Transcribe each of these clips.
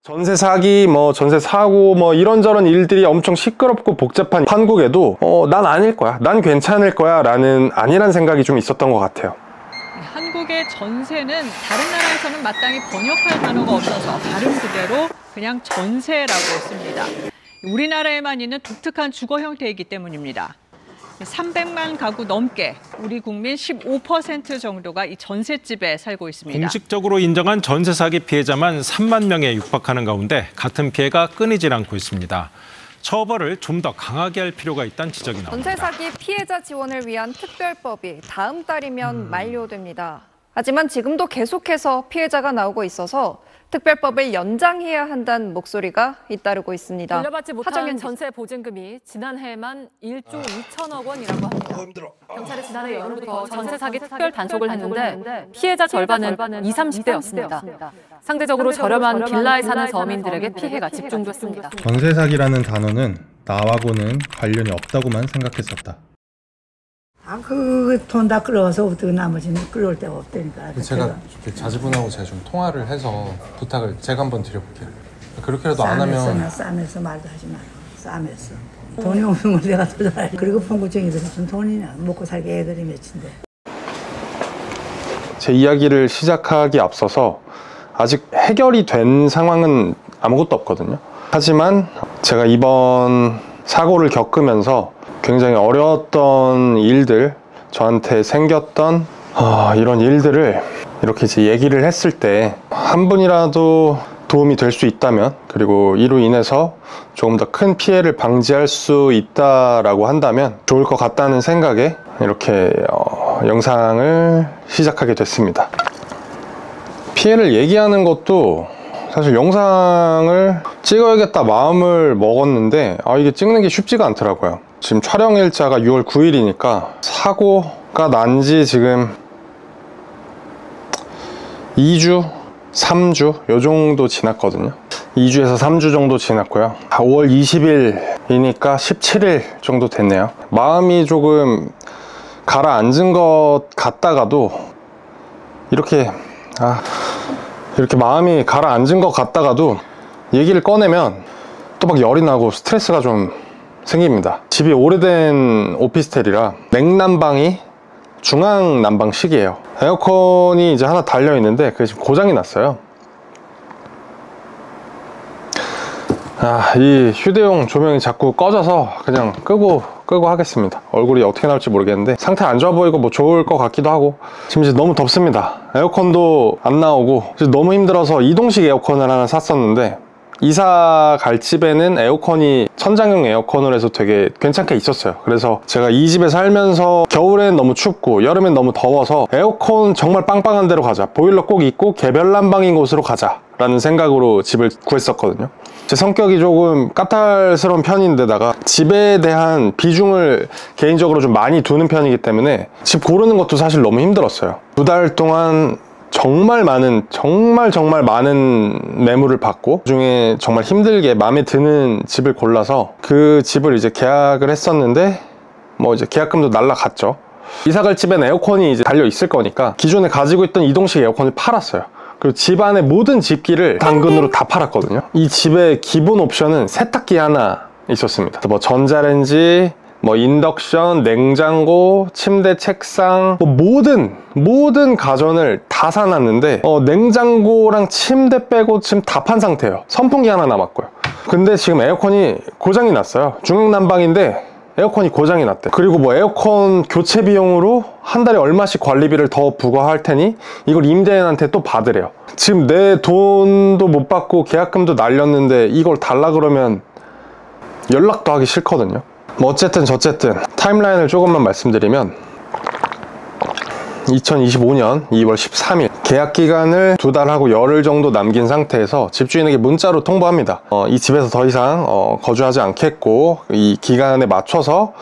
전세 사기, 전세 사고, 이런저런 일들이 엄청 시끄럽고 복잡한 한국에도 난 아닐 거야, 난 괜찮을 거야 라는 아니란 생각이 좀 있었던 것 같아요. 한국의 전세는 다른 나라에서는 마땅히 번역할 단어가 없어서 발음 그대로 그냥 전세라고 했습니다. 우리나라에만 있는 독특한 주거 형태이기 때문입니다. 300만 가구 넘게 우리 국민 15% 정도가 이 전셋집에 살고 있습니다. 공식적으로 인정한 전세 사기 피해자만 3만 명에 육박하는 가운데 같은 피해가 끊이질 않고 있습니다. 처벌을 좀 더 강하게 할 필요가 있다는 지적이 나옵니다. 전세 사기 피해자 지원을 위한 특별법이 다음 달이면 만료됩니다. 하지만 지금도 계속해서 피해자가 나오고 있어서 특별법을 연장해야 한다는 목소리가 잇따르고 있습니다. 돌려받지 못한 전세 보증금이 지난해에만 1조 2천억 원이라고 합니다. 경찰이 지난해 여름부터 전세 사기 특별 단속을 했는데 피해자 절반은 20, 30대였습니다. 상대적으로 저렴한 빌라에 사는 서민들에게 피해가 집중됐습니다. 전세 사기라는 단어는 나하고는 관련이 없다고만 생각했었다. 그 돈 다 끌어와서 어떻게 나머지는 끌어올 데가 없다니까. 제가 자제분하고 제가 좀 통화를 해서 부탁을 제가 한번 드려볼게요. 그렇게라도 안 하면 싸면서 말도 하지 마라. 싸면서 돈이 없는 걸 내가 더 잘 알지. 그리고 fon구쟁이들이 무슨 돈이냐. 먹고 살기 애들이 몇인데. 제 이야기를 시작하기 앞서서 아직 해결이 된 상황은 아무것도 없거든요. 하지만 제가 이번 사고를 겪으면서 굉장히 어려웠던 일들, 저한테 생겼던 이런 일들을 이렇게 이제 얘기를 했을 때 한 분이라도 도움이 될 수 있다면, 그리고 이로 인해서 조금 더 큰 피해를 방지할 수 있다라고 한다면 좋을 것 같다는 생각에 이렇게 영상을 시작하게 됐습니다. 피해를 얘기하는 것도 사실 영상을 찍어야겠다 마음을 먹었는데 이게 찍는 게 쉽지가 않더라고요. 지금 촬영 일자가 6월 9일이니까 사고가 난 지 지금 2주, 3주 요 정도 지났거든요. 2주에서 3주 정도 지났고요. 5월 20일이니까 17일 정도 됐네요. 마음이 조금 가라앉은 것 같다가도 이렇게 마음이 가라앉은 것 같다가도 얘기를 꺼내면 또 막 열이 나고 스트레스가 좀 생깁니다. 집이 오래된 오피스텔이라 냉난방이 중앙난방식이에요. 에어컨이 이제 하나 달려 있는데 그게 지금 고장이 났어요. 이 휴대용 조명이 자꾸 꺼져서 그냥 끄고 하겠습니다. 얼굴이 어떻게 나올지 모르겠는데 상태 안 좋아 보이고 좋을 것 같기도 하고. 지금 이제 너무 덥습니다. 에어컨도 안 나오고 너무 힘들어서 이동식 에어컨을 하나 샀었는데, 이사 갈 집에는 에어컨이 천장형 에어컨으로 해서 되게 괜찮게 있었어요. 그래서 제가 이 집에 살면서 겨울엔 너무 춥고 여름엔 너무 더워서 에어컨 정말 빵빵한 데로 가자, 보일러 꼭 있고 개별 난방인 곳으로 가자 라는 생각으로 집을 구했었거든요. 제 성격이 조금 까탈스러운 편인데다가 집에 대한 비중을 개인적으로 좀 많이 두는 편이기 때문에 집 고르는 것도 사실 너무 힘들었어요. 2달 동안 정말 많은 매물을 받고 그중에 정말 힘들게 마음에 드는 집을 골라서 그 집을 이제 계약을 했었는데 이제 계약금도 날라갔죠. 이사갈 집엔 에어컨이 이제 달려 있을 거니까 기존에 가지고 있던 이동식 에어컨을 팔았어요. 그리고 집 안에 모든 집기를 당근으로 다 팔았거든요. 이 집의 기본 옵션은 세탁기 하나 있었습니다. 전자레인지, 인덕션, 냉장고, 침대, 책상, 모든 가전을 다 사놨는데 냉장고랑 침대 빼고 지금 다 판 상태예요. 선풍기 하나 남았고요. 근데 지금 에어컨이 고장이 났어요. 중앙난방인데 에어컨이 고장이 났대. 그리고 에어컨 교체 비용으로 한 달에 얼마씩 관리비를 더 부과할 테니 이걸 임대인한테 또 받으래요. 지금 내 돈도 못 받고 계약금도 날렸는데 이걸 달라 그러면 연락도 하기 싫거든요. 어쨌든 타임라인을 조금만 말씀드리면 2025년 2월 13일 계약 기간을 2달하고 열흘 정도 남긴 상태에서 집주인에게 문자로 통보합니다. 이 집에서 더 이상 거주하지 않겠고 이 기간에 맞춰서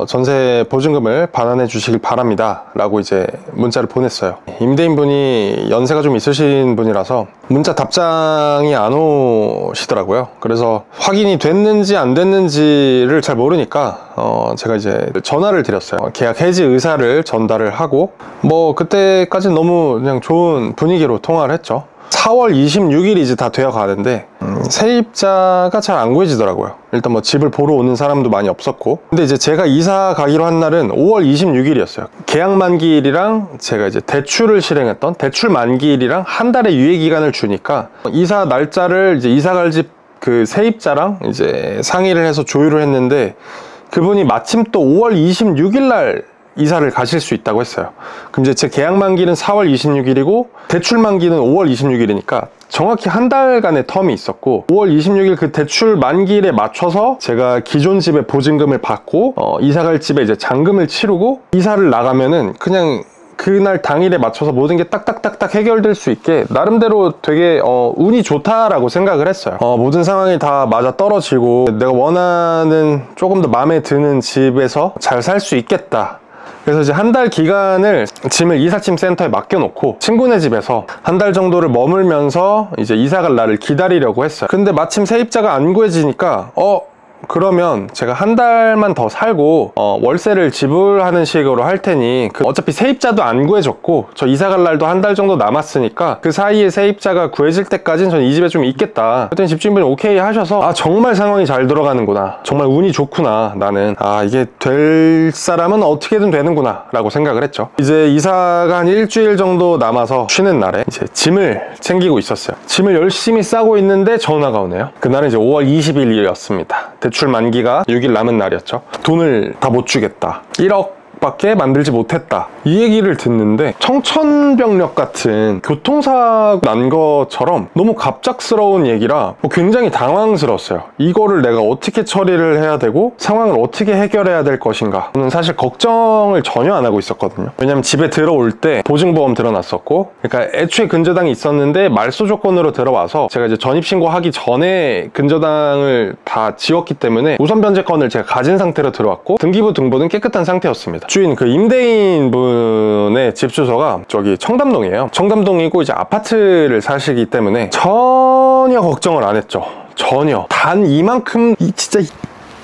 전세 보증금을 반환해 주시길 바랍니다 라고 이제 문자를 보냈어요. 임대인분이 연세가 좀 있으신 분이라서 문자 답장이 안 오시더라고요. 그래서 확인이 됐는지 안 됐는지를 잘 모르니까 제가 이제 전화를 드렸어요. 계약 해지 의사를 전달을 하고 그때까지는 너무 그냥 좋은 분위기로 통화를 했죠. 4월 26일이 이제 다 되어 가는데 세입자가 잘 안 구해지더라고요. 일단 뭐 집을 보러 오는 사람도 많이 없었고, 근데 이제 제가 이사 가기로 한 날은 5월 26일이었어요. 계약 만기일이랑 제가 이제 대출을 실행했던 대출 만기일이랑 한 달의 유예 기간을 주니까 이사 날짜를 이제 이사 갈 집 그 세입자랑 이제 상의를 해서 조율을 했는데, 그분이 마침 또 5월 26일 날 이사를 가실 수 있다고 했어요. 그럼 이제 제 계약 만기는 4월 26일이고 대출 만기는 5월 26일이니까 정확히 한 달간의 텀이 있었고, 5월 26일 그 대출 만기일에 맞춰서 제가 기존 집에 보증금을 받고 이사 갈 집에 이제 잔금을 치르고 이사를 나가면은 그냥 그날 당일에 맞춰서 모든 게 딱딱딱딱 해결될 수 있게 나름대로 되게 운이 좋다라고 생각을 했어요. 모든 상황이 다 맞아 떨어지고 내가 원하는 조금 더 마음에 드는 집에서 잘 살 수 있겠다. 그래서 이제 한 달 기간을 짐을 이삿짐 센터에 맡겨놓고 친구네 집에서 한 달 정도를 머물면서 이제 이사 갈 날을 기다리려고 했어요. 근데 마침 세입자가 안 구해지니까 그러면 제가 한 달만 더 살고 월세를 지불하는 식으로 할 테니 어차피 세입자도 안 구해졌고 저 이사 갈 날도 한 달 정도 남았으니까 그 사이에 세입자가 구해질 때까지는 전 이 집에 좀 있겠다. 그랬더니 집주인분이 오케이 하셔서 정말 상황이 잘 돌아가는구나, 정말 운이 좋구나, 나는 이게 될 사람은 어떻게든 되는구나 라고 생각을 했죠. 이제 이사가 한 일주일 정도 남아서 쉬는 날에 이제 짐을 챙기고 있었어요. 짐을 열심히 싸고 있는데 전화가 오네요. 그날은 이제 5월 20일이었습니다. 대출 만기가 6일 남은 날이었죠. 돈을 다 못 주겠다, 1억 밖에 만들지 못했다, 이 얘기를 듣는데 청천벽력 같은 교통사고 난 것처럼 너무 갑작스러운 얘기라 굉장히 당황스러웠어요. 이거를 내가 어떻게 처리를 해야 되고 상황을 어떻게 해결해야 될 것인가. 저는 사실 걱정을 전혀 안 하고 있었거든요. 왜냐면 집에 들어올 때 보증보험 들어놨었고, 그러니까 애초에 근저당이 있었는데 말소 조건으로 들어와서 제가 이제 전입신고하기 전에 근저당을 다 지웠기 때문에 우선 변제권을 제가 가진 상태로 들어왔고 등기부 등본은 깨끗한 상태였습니다. 주인 그 임대인 분의 집 주소가 저기 청담동이에요. 청담동이고 이제 아파트를 사시기 때문에 전혀 걱정을 안 했죠. 전혀. 단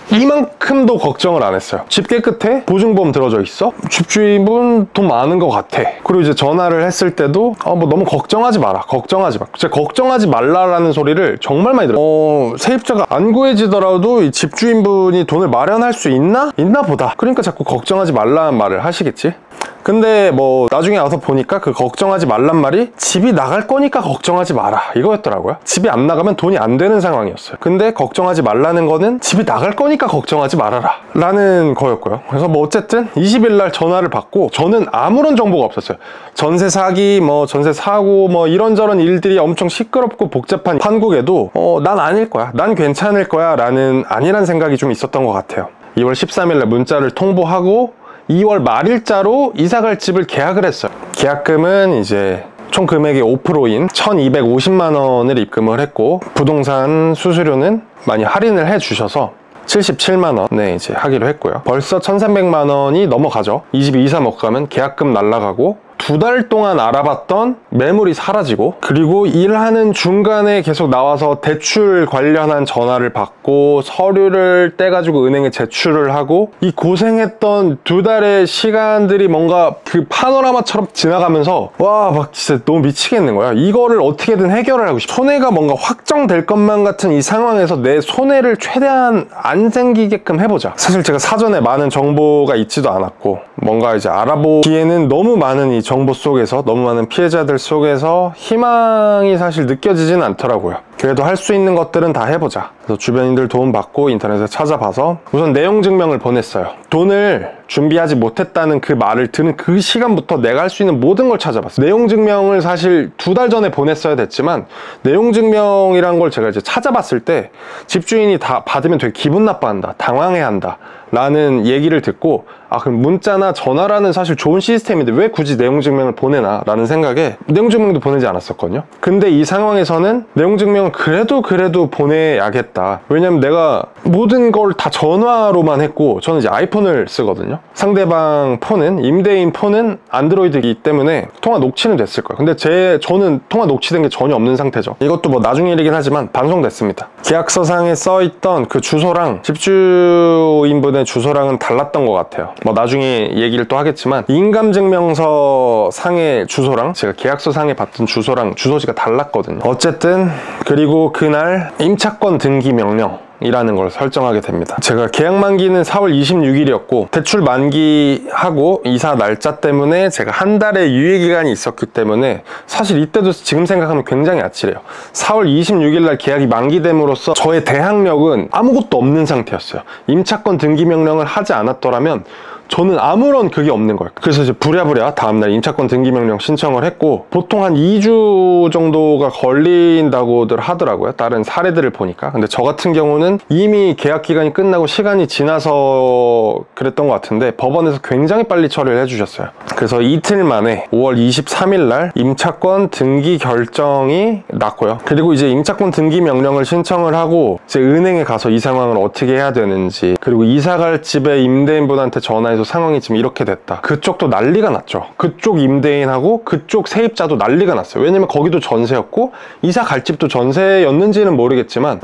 이만큼도 걱정을 안 했어요. 집 깨끗해? 보증보험 들어져 있어? 집주인분 돈 많은 것 같아. 그리고 이제 전화를 했을 때도 뭐 너무 걱정하지 마라, 걱정하지 마. 진짜 걱정하지 말라라는 소리를 정말 많이 들어요. 세입자가 안 구해지더라도 이 집주인분이 돈을 마련할 수 있나 보다. 그러니까 자꾸 걱정하지 말라는 말을 하시겠지. 근데 뭐 나중에 와서 보니까 그 걱정하지 말란 말이 집이 나갈 거니까 걱정하지 마라 이거였더라고요. 집이 안 나가면 돈이 안 되는 상황이었어요. 근데 걱정하지 말라는 거는 집이 나갈 거니까 걱정하지 말아라 라는 거였고요. 그래서 뭐 어쨌든 20일 날 전화를 받고 저는 아무런 정보가 없었어요. 전세 사기, 뭐 전세 사고, 뭐 이런저런 일들이 엄청 시끄럽고 복잡한 한국에도 난 아닐 거야, 난 괜찮을 거야 라는 아니란 생각이 좀 있었던 것 같아요. 2월 13일 날 문자를 통보하고 2월 말일자로 이사갈 집을 계약을 했어요. 계약금은 이제 총 금액의 5%인 1,250만 원을 입금을 했고, 부동산 수수료는 많이 할인을 해주셔서 77만 원에 이제 하기로 했고요. 벌써 1,300만 원이 넘어가죠. 이 집이 이사 못 가면 계약금 날라가고 2달 동안 알아봤던 매물이 사라지고, 그리고 일하는 중간에 계속 나와서 대출 관련한 전화를 받고 서류를 떼가지고 은행에 제출을 하고, 이 고생했던 2달의 시간들이 뭔가 그 파노라마처럼 지나가면서 막 진짜 너무 미치겠는 거야. 이거를 어떻게든 해결을 하고 싶어. 손해가 뭔가 확정될 것만 같은 이 상황에서 내 손해를 최대한 안 생기게끔 해보자. 사실 제가 사전에 많은 정보가 있지도 않았고, 뭔가 이제 알아보기에는 너무 많은 이 정보 속에서, 너무 많은 피해자들 속에서 희망이 사실 느껴지진 않더라고요. 그래도 할 수 있는 것들은 다 해보자. 그래서 주변인들 도움 받고 인터넷에 찾아봐서 우선 내용 증명을 보냈어요. 돈을 준비하지 못했다는 그 말을 듣는 그 시간부터 내가 할 수 있는 모든 걸 찾아봤어요. 내용 증명을 사실 2달 전에 보냈어야 됐지만, 내용 증명이란 걸 제가 이제 찾아봤을 때 집주인이 다 받으면 되게 기분 나빠한다, 당황해한다 라는 얘기를 듣고, 그럼 문자나 전화라는 사실 좋은 시스템인데 왜 굳이 내용 증명을 보내나 라는 생각에 내용 증명도 보내지 않았었거든요. 근데 이 상황에서는 내용 증명을 아니면 그래도 보내야겠다. 왜냐면 내가 모든 걸 다 전화로만 했고, 저는 이제 아이폰을 쓰거든요. 상대방 폰은, 임대인 폰은 안드로이드이기 때문에 통화 녹취는 됐을 거예요. 근데 저는 통화 녹취된 게 전혀 없는 상태죠. 이것도 뭐 나중 일이긴 하지만 방송됐습니다. 계약서상에 써있던 그 주소랑 집주인분의 주소랑은 달랐던 것 같아요. 뭐 나중에 얘기를 또 하겠지만, 인감증명서 상의 주소랑 제가 계약서 상에 받던 주소랑 주소지가 달랐거든요. 어쨌든 그리고 그날 임차권 등기 명령 이라는 걸 설정하게 됩니다. 제가 계약 만기는 4월 26일이었고 대출 만기하고 이사 날짜 때문에 제가 한 달의 유예기간이 있었기 때문에 사실 이때도 지금 생각하면 굉장히 아찔해요. 4월 26일 날 계약이 만기됨으로써 저의 대항력은 아무것도 없는 상태였어요. 임차권 등기 명령을 하지 않았더라면 저는 아무런 그게 없는 거예요. 그래서 이제 부랴부랴 다음날 임차권 등기 명령 신청을 했고, 보통 한 2주 정도가 걸린다고들 하더라고요. 다른 사례들을 보니까. 근데 저 같은 경우는 이미 계약 기간이 끝나고 시간이 지나서 그랬던 것 같은데 법원에서 굉장히 빨리 처리를 해주셨어요. 그래서 이틀 만에 5월 23일 날 임차권 등기 결정이 났고요. 그리고 이제 임차권 등기 명령을 신청을 하고 이제 은행에 가서 이 상황을 어떻게 해야 되는지, 그리고 이사갈 집에 임대인분한테 전화해서 상황이 지금 이렇게 됐다. 그쪽도 난리가 났죠. 그쪽 임대인하고 그쪽 세입자도 난리가 났어요. 왜냐면 거기도 전세였고 이사 갈 집도 전세였는지는 모르겠지만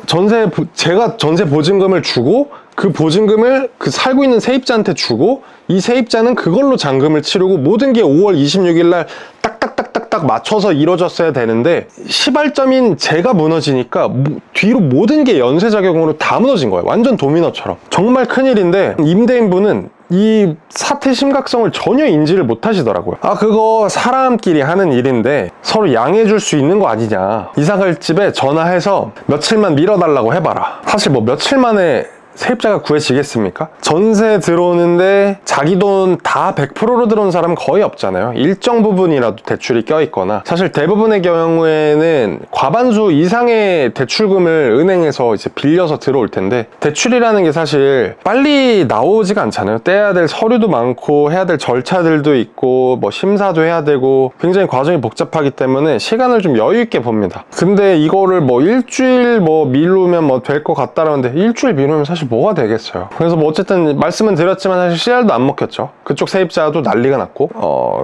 제가 전세 보증금을 주고 그 보증금을 그 살고 있는 세입자한테 주고 이 세입자는 그걸로 잔금을 치르고 모든 게 5월 26일 날 딱딱딱딱딱 맞춰서 이루어졌어야 되는데 시발점인 제가 무너지니까 뒤로 모든 게 연쇄작용으로 다 무너진 거예요. 완전 도미노처럼. 정말 큰일인데 임대인분은 이 사태 심각성을 전혀 인지를 못 하시더라고요. 아, 그거 사람끼리 하는 일인데 서로 양해해 줄 수 있는 거 아니냐. 이사갈 집에 전화해서 며칠만 미뤄달라고 해봐라. 사실 뭐 며칠 만에 세입자가 구해지겠습니까? 전세 들어오는데 자기 돈 다 100%로 들어온 사람은 거의 없잖아요. 일정 부분이라도 대출이 껴있거나, 사실 대부분의 경우에는 과반수 이상의 대출금을 은행에서 이제 빌려서 들어올 텐데, 대출이라는 게 사실 빨리 나오지가 않잖아요. 떼야 될 서류도 많고 해야 될 절차들도 있고 뭐 심사도 해야 되고 굉장히 과정이 복잡하기 때문에 시간을 좀 여유 있게 봅니다. 근데 이거를 뭐 일주일 뭐 미루면 뭐 될 것 같다라는데 일주일 미루면 사실 뭐가 되겠어요. 그래서 뭐 어쨌든 말씀은 드렸지만 사실 씨알도 안 먹혔죠. 그쪽 세입자도 난리가 났고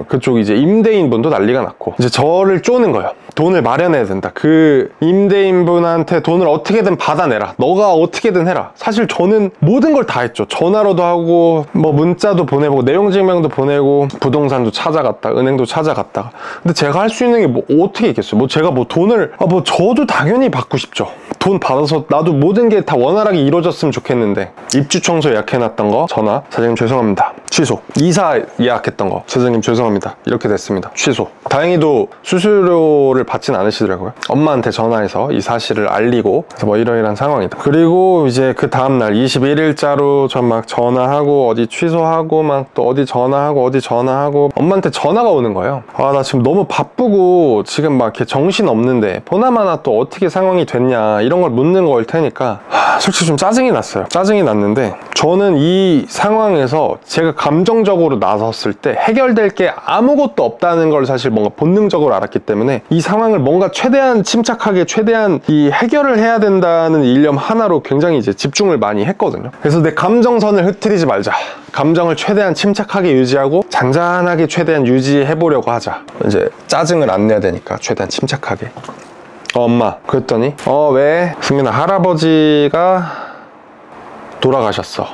그쪽 이제 임대인분도 난리가 났고, 이제 저를 쪼는 거예요. 돈을 마련해야 된다. 그 임대인분한테 돈을 어떻게든 받아내라. 너가 어떻게든 해라. 사실 저는 모든 걸 다 했죠. 전화로도 하고 뭐 문자도 보내보고 내용증명도 보내고 부동산도 찾아갔다, 은행도 찾아갔다가. 근데 제가 할 수 있는 게 뭐 어떻게 있겠어요. 뭐 제가 뭐 돈을 뭐 저도 당연히 받고 싶죠. 돈 받아서 나도 모든 게 다 원활하게 이루어졌으면 좋겠는데, 입주 청소 예약해놨던 거 전화, 사장님 죄송합니다, 취소. 이사 예약했던 거 사장님 죄송합니다, 이렇게 됐습니다, 취소. 다행히도 수수료를 받진 않으시더라고요. 엄마한테 전화해서 이 사실을 알리고, 그래서 뭐 이러이러한 상황이다. 그리고 이제 그 다음날 21일자로 전 막 전화하고 어디 취소하고 막 또 어디 전화하고 엄마한테 전화가 오는 거예요. 아, 나 지금 너무 바쁘고 지금 막 이렇게 정신 없는데 보나마나 또 어떻게 상황이 됐냐 이런 걸 묻는 거일 테니까 솔직히 좀 짜증이 났어요. 짜증이 났는데 저는 이 상황에서 제가 감정적으로 나섰을 때 해결될 게 아무것도 없다는 걸 사실 뭔가 본능적으로 알았기 때문에 이 상황을 뭔가 최대한 침착하게 최대한 이 해결을 해야 된다는 일념 하나로 굉장히 이제 집중을 많이 했거든요. 그래서 내 감정선을 흐트리지 말자. 감정을 최대한 침착하게 유지하고 잔잔하게 최대한 유지해 보려고 하자. 이제 짜증을 안 내야 되니까 최대한 침착하게. 엄마, 그랬더니 왜? 승민아, 할아버지가 돌아가셨어.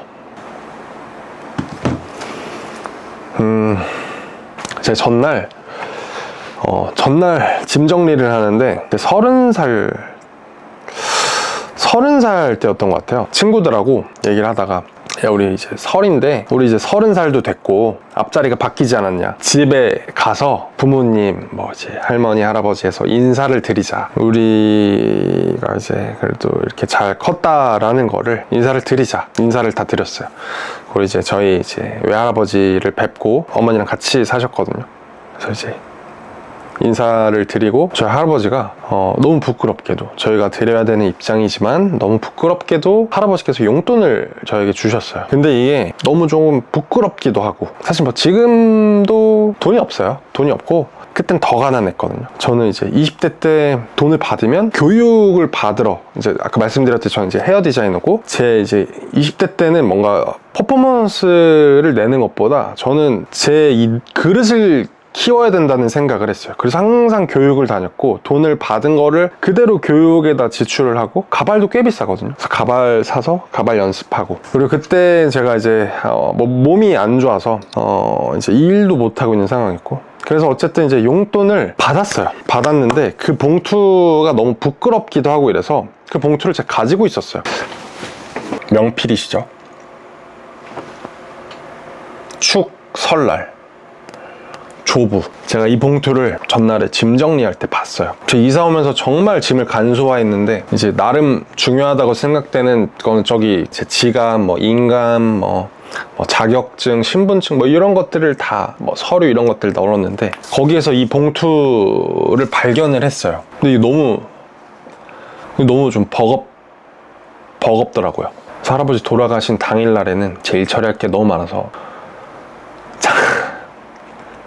제가 전날 짐 정리를 하는데 30살 때였던 것 같아요. 친구들하고 얘기를 하다가, 야, 우리 이제 설인데 우리 이제 30살도 됐고 앞자리가 바뀌지 않았냐, 집에 가서 부모님 뭐 이제 할머니 할아버지에서 인사를 드리자. 우리가 이제 그래도 이렇게 잘 컸다라는 거를 인사를 드리자. 인사를 다 드렸어요. 그리고 이제 저희 이제 외할아버지를 뵙고 어머니랑 같이 사셨거든요. 그래서 이제 인사를 드리고 저희 할아버지가 너무 부끄럽게도, 저희가 드려야 되는 입장이지만 너무 부끄럽게도 할아버지께서 용돈을 저에게 주셨어요. 근데 이게 너무 좀 부끄럽기도 하고, 사실 뭐 지금도 돈이 없어요. 돈이 없고 그땐 더 가난했거든요. 저는 이제 20대 때 돈을 받으면 교육을 받으러, 이제 아까 말씀드렸듯이 저는 이제 헤어 디자이너고, 제 이제 20대 때는 뭔가 퍼포먼스를 내는 것보다 저는 제 이 그릇을 키워야 된다는 생각을 했어요. 그래서 항상 교육을 다녔고, 돈을 받은 거를 그대로 교육에다 지출을 하고, 가발도 꽤 비싸거든요. 그래서 가발 사서 가발 연습하고, 그리고 그때 제가 이제 몸이 안 좋아서 이제 일도 못 하고 있는 상황이었고, 그래서 어쨌든 이제 용돈을 받았어요. 받았는데 그 봉투가 너무 부끄럽기도 하고 이래서 그 봉투를 제가 가지고 있었어요. 명필이시죠? 축 설날 조부. 제가 이 봉투를 전날에 짐 정리할 때 봤어요. 저 이사 오면서 정말 짐을 간소화했는데, 이제 나름 중요하다고 생각되는 거는 저기 제 지갑, 뭐 인감, 뭐 자격증, 신분증 뭐 이런 것들을 다, 뭐 서류 이런 것들 넣었는데, 거기에서 이 봉투를 발견을 했어요. 근데 이게 너무 좀 버겁더라고요. 할아버지 돌아가신 당일날에는 제 일 처리할 게 너무 많아서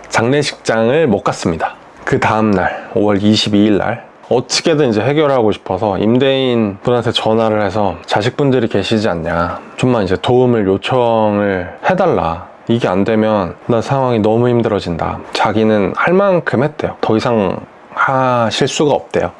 장례식장을 못 갔습니다. 그 다음날 5월 22일 날 어떻게든 이제 해결하고 싶어서 임대인 분한테 전화를 해서 자식분들이 계시지 않냐, 좀만 이제 도움을 요청을 해달라. 이게 안 되면 나 상황이 너무 힘들어진다. 자기는 할 만큼 했대요. 더 이상 하실 수가 없대요.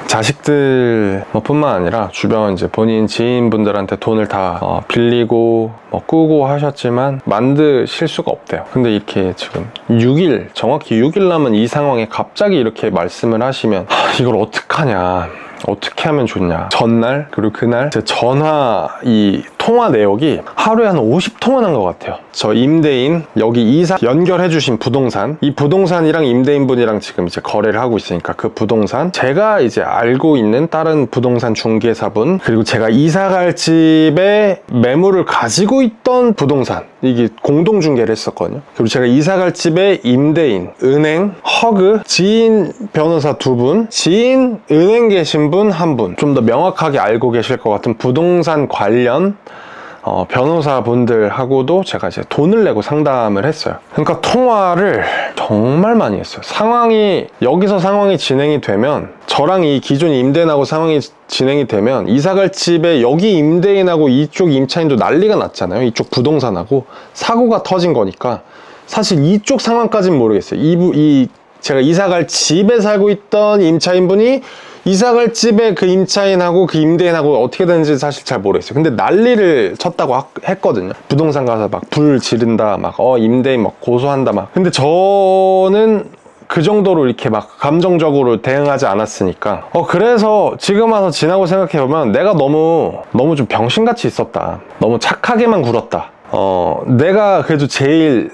자식들 뿐만 아니라 주변 이제 본인 지인분들한테 돈을 다 빌리고 꾸고 하셨지만 만드실 수가 없대요. 근데 이렇게 지금 6일, 정확히 6일 남은 이 상황에 갑자기 이렇게 말씀을 하시면 이걸 어떡하냐, 어떻게 하면 좋냐. 전날 그리고 그날 제 전화 이 통화 내역이 하루에 한 50통은 한 것 같아요. 저 임대인, 여기 이사 연결해 주신 부동산, 이 부동산이랑 임대인분이랑 지금 이제 거래를 하고 있으니까 그 부동산, 제가 이제 알고 있는 다른 부동산 중개사분, 그리고 제가 이사갈 집에 매물을 가지고 있던 부동산, 이게 공동 중개를 했었거든요. 그리고 제가 이사갈 집에 임대인, 은행, 허그, 지인 변호사 2분, 지인 은행 계신 분 1분, 좀 더 명확하게 알고 계실 것 같은 부동산 관련 변호사분들하고도 제가 이제 돈을 내고 상담을 했어요. 그러니까 통화를 정말 많이 했어요. 여기서 상황이 진행이 되면, 저랑 이 기존 임대인하고 상황이 진행이 되면 이사갈 집에 여기 임대인하고 이쪽 임차인도 난리가 났잖아요. 이쪽 부동산하고 사고가 터진 거니까 사실 이쪽 상황까지는 모르겠어요. 제가 이사갈 집에 살고 있던 임차인분이 이사갈 집에 그 임차인하고 그 임대인하고 어떻게 되는지 사실 잘 모르겠어요. 근데 난리를 쳤다고 했거든요. 부동산 가서 막 불 지른다, 막 임대인 막 고소한다 막. 근데 저는 그 정도로 이렇게 막 감정적으로 대응하지 않았으니까. 그래서 지금 와서 지나고 생각해보면 내가 너무 좀 병신같이 있었다. 너무 착하게만 굴었다. 내가 그래도 제일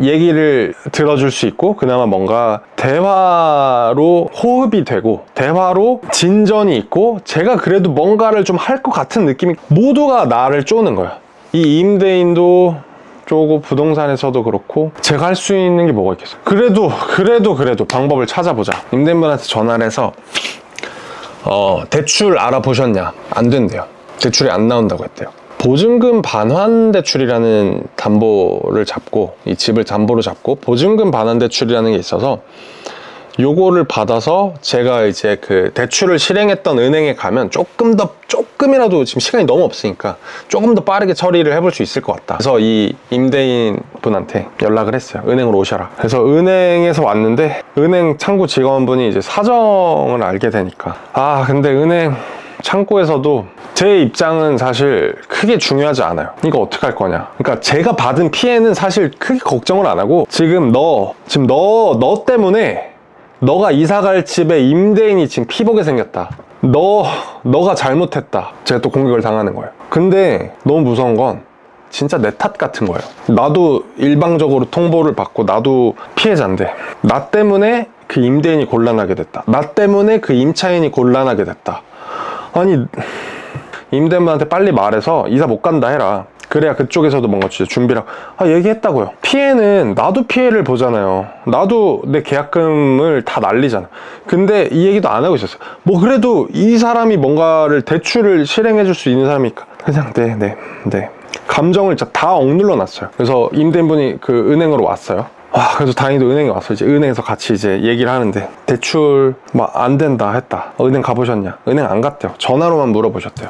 얘기를 들어줄 수 있고, 그나마 뭔가 대화로 호흡이 되고 대화로 진전이 있고, 제가 그래도 뭔가를 좀 할 것 같은 느낌이, 모두가 나를 쪼는 거야. 이 임대인도 쪼고 부동산에서도 그렇고, 제가 할 수 있는 게 뭐가 있겠어요. 그래도 방법을 찾아보자. 임대인분한테 전화를 해서 대출 알아보셨냐? 안 된대요. 대출이 안 나온다고 했대요. 보증금 반환 대출이라는 담보를 잡고, 이 집을 담보로 잡고 보증금 반환 대출이라는 게 있어서, 요거를 받아서 제가 이제 그 대출을 실행했던 은행에 가면 조금이라도 지금 시간이 너무 없으니까 조금 더 빠르게 처리를 해볼 수 있을 것 같다. 그래서 이 임대인 분한테 연락을 했어요. 은행으로 오셔라. 그래서 은행에서 왔는데, 은행 창구 직원분이 이제 사정을 알게 되니까, 근데 은행 창구에서도 제 입장은 사실 크게 중요하지 않아요. 이거 어떡할 거냐. 그러니까 제가 받은 피해는 사실 크게 걱정을 안 하고, 지금 너 때문에 너가 이사갈 집에 임대인이 지금 피보게 생겼다. 너가 잘못했다. 제가 또 공격을 당하는 거예요. 근데 너무 무서운 건 진짜 내 탓 같은 거예요. 나도 일방적으로 통보를 받고 나도 피해자인데, 나 때문에 그 임대인이 곤란하게 됐다. 나 때문에 그 임차인이 곤란하게 됐다. 아니, 임대인분한테 빨리 말해서 이사 못 간다 해라. 그래야 그쪽에서도 뭔가 진짜 준비를 얘기했다고요. 피해는 나도 피해를 보잖아요. 나도 내 계약금을 다 날리잖아. 근데 이 얘기도 안 하고 있었어요. 뭐 그래도 이 사람이 뭔가를 대출을 실행해 줄 수 있는 사람이니까 그냥 네 감정을 진짜 다 억눌러 놨어요. 그래서 임대인분이 그 은행으로 왔어요. 그래도 다행히도 은행에 와서 이제 은행에서 같이 이제 얘기를 하는데 대출 막 안 된다 했다. 은행 가보셨냐? 은행 안 갔대요. 전화로만 물어보셨대요.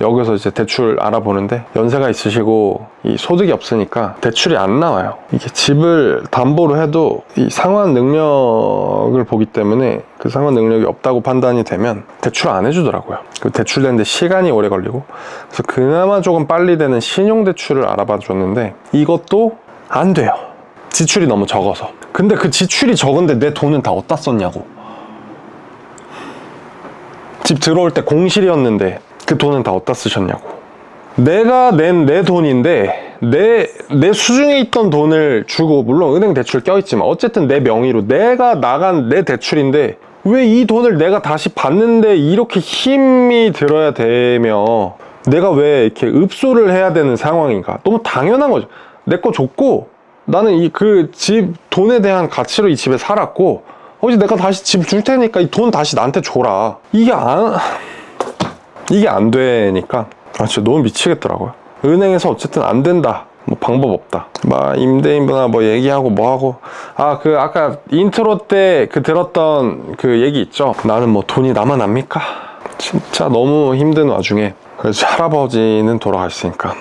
여기서 이제 대출 알아보는데 연세가 있으시고 이 소득이 없으니까 대출이 안 나와요. 이게 집을 담보로 해도 이 상환 능력을 보기 때문에 그 상환 능력이 없다고 판단이 되면 대출 안 해주더라고요. 그 대출되는데 시간이 오래 걸리고, 그래서 그나마 조금 빨리 되는 신용대출을 알아봐 줬는데 이것도 안 돼요. 지출이 너무 적어서. 근데 그 지출이 적은데 내 돈은 다 어디다 썼냐고. 집 들어올 때 공실이었는데 그 돈은 다 어디다 쓰셨냐고. 내가 낸 내 돈인데 내 수중에 있던 돈을 주고, 물론 은행 대출 껴있지만 어쨌든 내 명의로 내가 나간 내 대출인데 왜 이 돈을 내가 다시 받는데 이렇게 힘이 들어야 되며 내가 왜 이렇게 읍소를 해야 되는 상황인가. 너무 당연한 거죠. 내 거 줬고 나는 그 집 돈에 대한 가치로 이 집에 살았고, 이제 내가 다시 집 줄 테니까 이 돈 다시 나한테 줘라. 이게 안 되니까 진짜 너무 미치겠더라고요. 은행에서 어쨌든 안 된다, 뭐 방법 없다, 막 임대인분하고 뭐 얘기하고 뭐하고. 그 아까 인트로 때 그 들었던 그 얘기 있죠. 나는 뭐 돈이 나만 압니까? 진짜 너무 힘든 와중에 그래서 할아버지는 돌아가셨으니까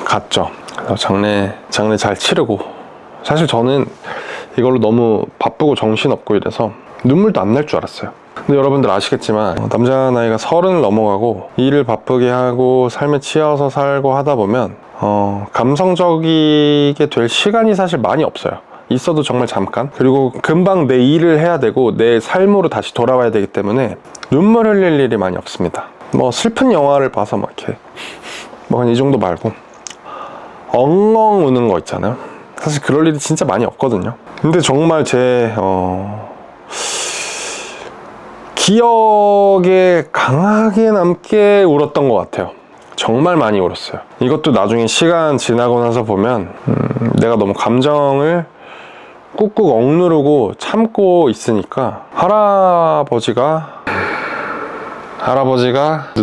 갔죠. 장례 잘 치르고, 사실 저는 이걸로 너무 바쁘고 정신없고 이래서 눈물도 안 날 줄 알았어요. 근데 여러분들 아시겠지만 남자 나이가 30을 넘어가고 일을 바쁘게 하고 삶에 치여서 살고 하다 보면 감성적이게 될 시간이 사실 많이 없어요. 있어도 정말 잠깐. 그리고 금방 내 일을 해야 되고 내 삶으로 다시 돌아와야 되기 때문에 눈물 흘릴 일이 많이 없습니다. 뭐 슬픈 영화를 봐서 막 이렇게 뭐 한 이 정도 말고 엉엉 우는 거 있잖아요. 사실 그럴 일이 진짜 많이 없거든요. 근데 정말 제 기억에 강하게 남게 울었던 것 같아요. 정말 많이 울었어요. 이것도 나중에 시간 지나고 나서 보면 내가 너무 감정을 꾹꾹 억누르고 참고 있으니까 할아버지가